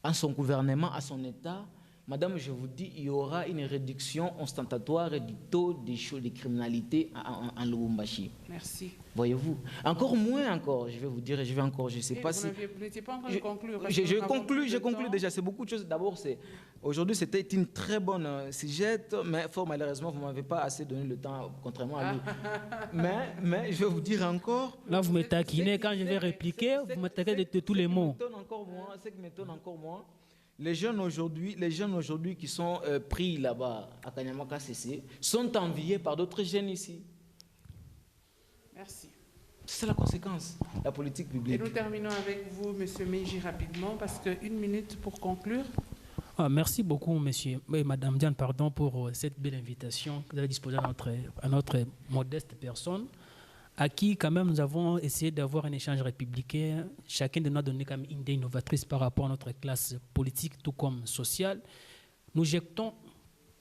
à son gouvernement, à son État, madame, je vous dis, il y aura une réduction ostentatoire du taux de criminalité en Lubumbashi. Merci. Voyez-vous. Encore moins, je vais vous dire, je ne sais pas si... Vous n'étiez pas encore conclu. Je conclus déjà, c'est beaucoup de choses. D'abord, aujourd'hui, c'était une très bonne sujet, mais fort malheureusement, vous ne m'avez pas assez donné le temps, contrairement à lui. Mais je vais vous dire encore... Là, vous me taquinez, quand je vais répliquer, vous me taquinez de tous les mots. Encore encore moins, ce qui m'étonne encore moins, les jeunes aujourd'hui qui sont pris là-bas à Kanyamaka CC sont enviés par d'autres jeunes ici. Merci. C'est la conséquence, la politique publique. Et nous terminons avec vous, M. Meji, rapidement, parce qu'une minute pour conclure. Merci beaucoup, Madame Diane, pardon, pour cette belle invitation que vous avez disposée à notre modeste personne, à qui, quand même, nous avons essayé d'avoir un échange républicain. Chacun de nous a donné comme une idée innovatrice par rapport à notre classe politique, tout comme sociale. Nous jetons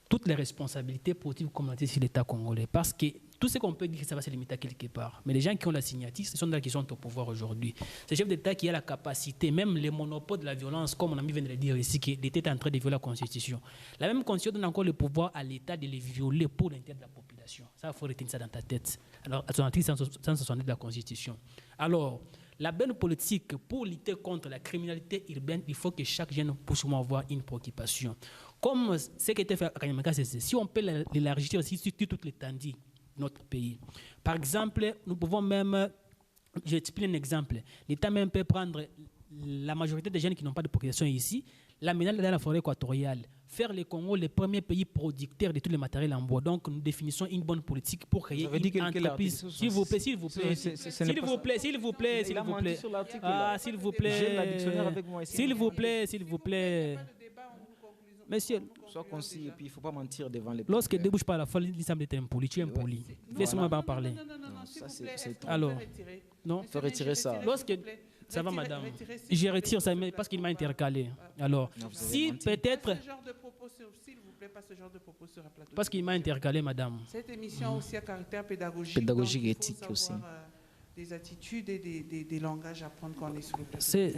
toutes les responsabilités politiques comme sur l'État congolais, parce que tout ce qu'on peut dire, ça va se limiter à quelque part. Mais les gens qui ont la signature, ce sont là qui sont au pouvoir aujourd'hui. C'est le chef d'État qui a la capacité, même les monopoles de la violence, comme mon ami vient de le dire ici, que l'État est en train de violer la Constitution. La même Constitution donne encore le pouvoir à l'État de les violer pour l'intérêt de la population. Ça, il faut retenir ça dans ta tête. Alors, à son article 170 de la Constitution. Alors, la bonne politique pour lutter contre la criminalité urbaine, il faut que chaque jeune puisse avoir une préoccupation. Comme ce qui a été fait à Kanyamaka, si on peut l'élargir aussi sur toute l'étendue de notre pays. Par exemple, nous pouvons même, je t'explique un exemple, l'État même peut prendre la majorité des jeunes qui n'ont pas de population ici, l'amener dans la forêt équatoriale, faire le Congo le premier pays producteur de tous les matériels en bois. Donc, nous définissons une bonne politique pour créer une entreprise. S'il vous plaît, s'il vous plaît, s'il vous plaît, s'il vous plaît, s'il vous plaît, s'il vous plaît, j'ai la dictionnaire avec moi ici. S'il vous plaît, s'il vous plaît. Monsieur, sois concis et puis il ne faut pas mentir devant les... Lorsque tu ne débouches pas la folle, il semble être impoli. Tu es impoli. Laisse-moi pas parler. Non, s'il vous plaît. Alors, non, il faut retirer ça. Lorsque... Ça va, madame. Je retire ça parce qu'il m'a intercalé. Alors, si peut-être... S'il vous plaît, pas ce genre de propos sur un plateau. Parce qu'il m'a intercalé, madame. Cette émission aussi à caractère pédagogique. Pédagogique et éthique aussi. Des attitudes et des langages à prendre quand on est sur le plateau. C'est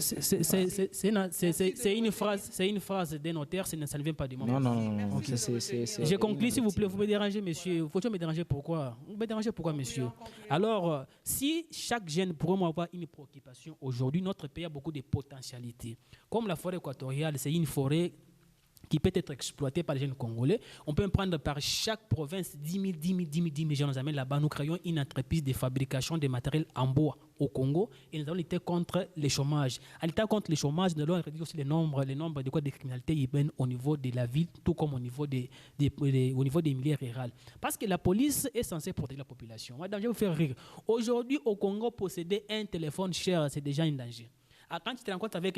une phrase des notaires, ça ne vient pas du Non. moment. Non. Je conclue, s'il vous plaît. Vous me dérangez, monsieur. Faut-il me déranger pourquoi? Vous me dérangez pourquoi, monsieur? Alors, si chaque jeune pourrait avoir une préoccupation aujourd'hui, notre pays a beaucoup de potentialités. Comme la forêt équatoriale, c'est une forêt qui peut être exploité par les jeunes Congolais. On peut prendre par chaque province 10 000 gens nous amènent là-bas. Nous créons une entreprise de fabrication de matériel en bois au Congo et nous allons lutter contre le chômage. En luttant contre le chômage, nous allons réduire aussi le nombre de criminalité urbaine au niveau de la ville, tout comme au niveau des milieux ruraux. Parce que la police est censée protéger la population. Madame, je vais vous faire rire. Aujourd'hui, au Congo, posséder un téléphone cher, c'est déjà un danger. Quand tu te rencontres avec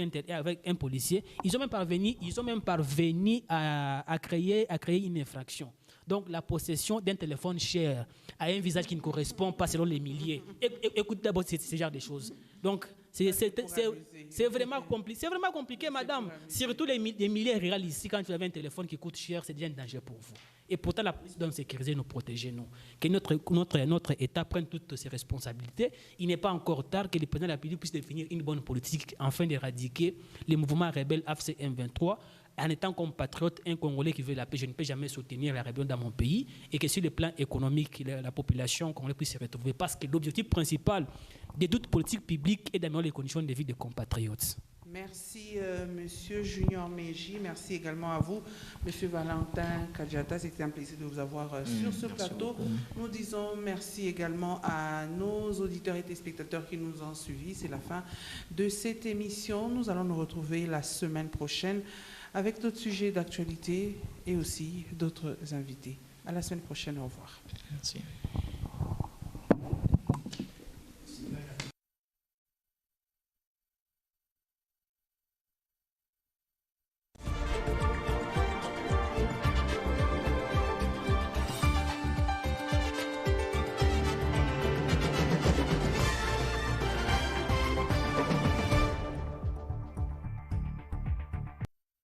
un policier, ils ont même parvenu à créer une infraction. Donc, la possession d'un téléphone cher à un visage qui ne correspond pas selon les milliers. Écoute d'abord ce genre de choses. Donc, c'est vraiment compliqué. C'est vraiment compliqué, madame. Surtout les milliers ruraux ici, quand tu avais un téléphone qui coûte cher, c'est déjà un danger pour vous. Et pourtant, la police doit nous sécuriser, nous protéger, nous. Que notre État prenne toutes ses responsabilités. Il n'est pas encore tard que le président de la République puisse définir une bonne politique afin d'éradiquer les mouvements rebelles AFC M23. En étant comme patriote, un Congolais qui veut la paix, je ne peux jamais soutenir la rébellion dans mon pays. Et que sur le plan économique, la population congolaise puisse se retrouver. Parce que l'objectif principal de toute politique publique est d'améliorer les conditions de vie des compatriotes. Merci, Monsieur Junior Meji. Merci également à vous, Monsieur Valentin Kadjata. C'était un plaisir de vous avoir sur ce plateau. Nous disons merci également à nos auditeurs et téléspectateurs qui nous ont suivis. C'est la fin de cette émission. Nous allons nous retrouver la semaine prochaine avec d'autres sujets d'actualité et aussi d'autres invités. À la semaine prochaine. Au revoir. Merci.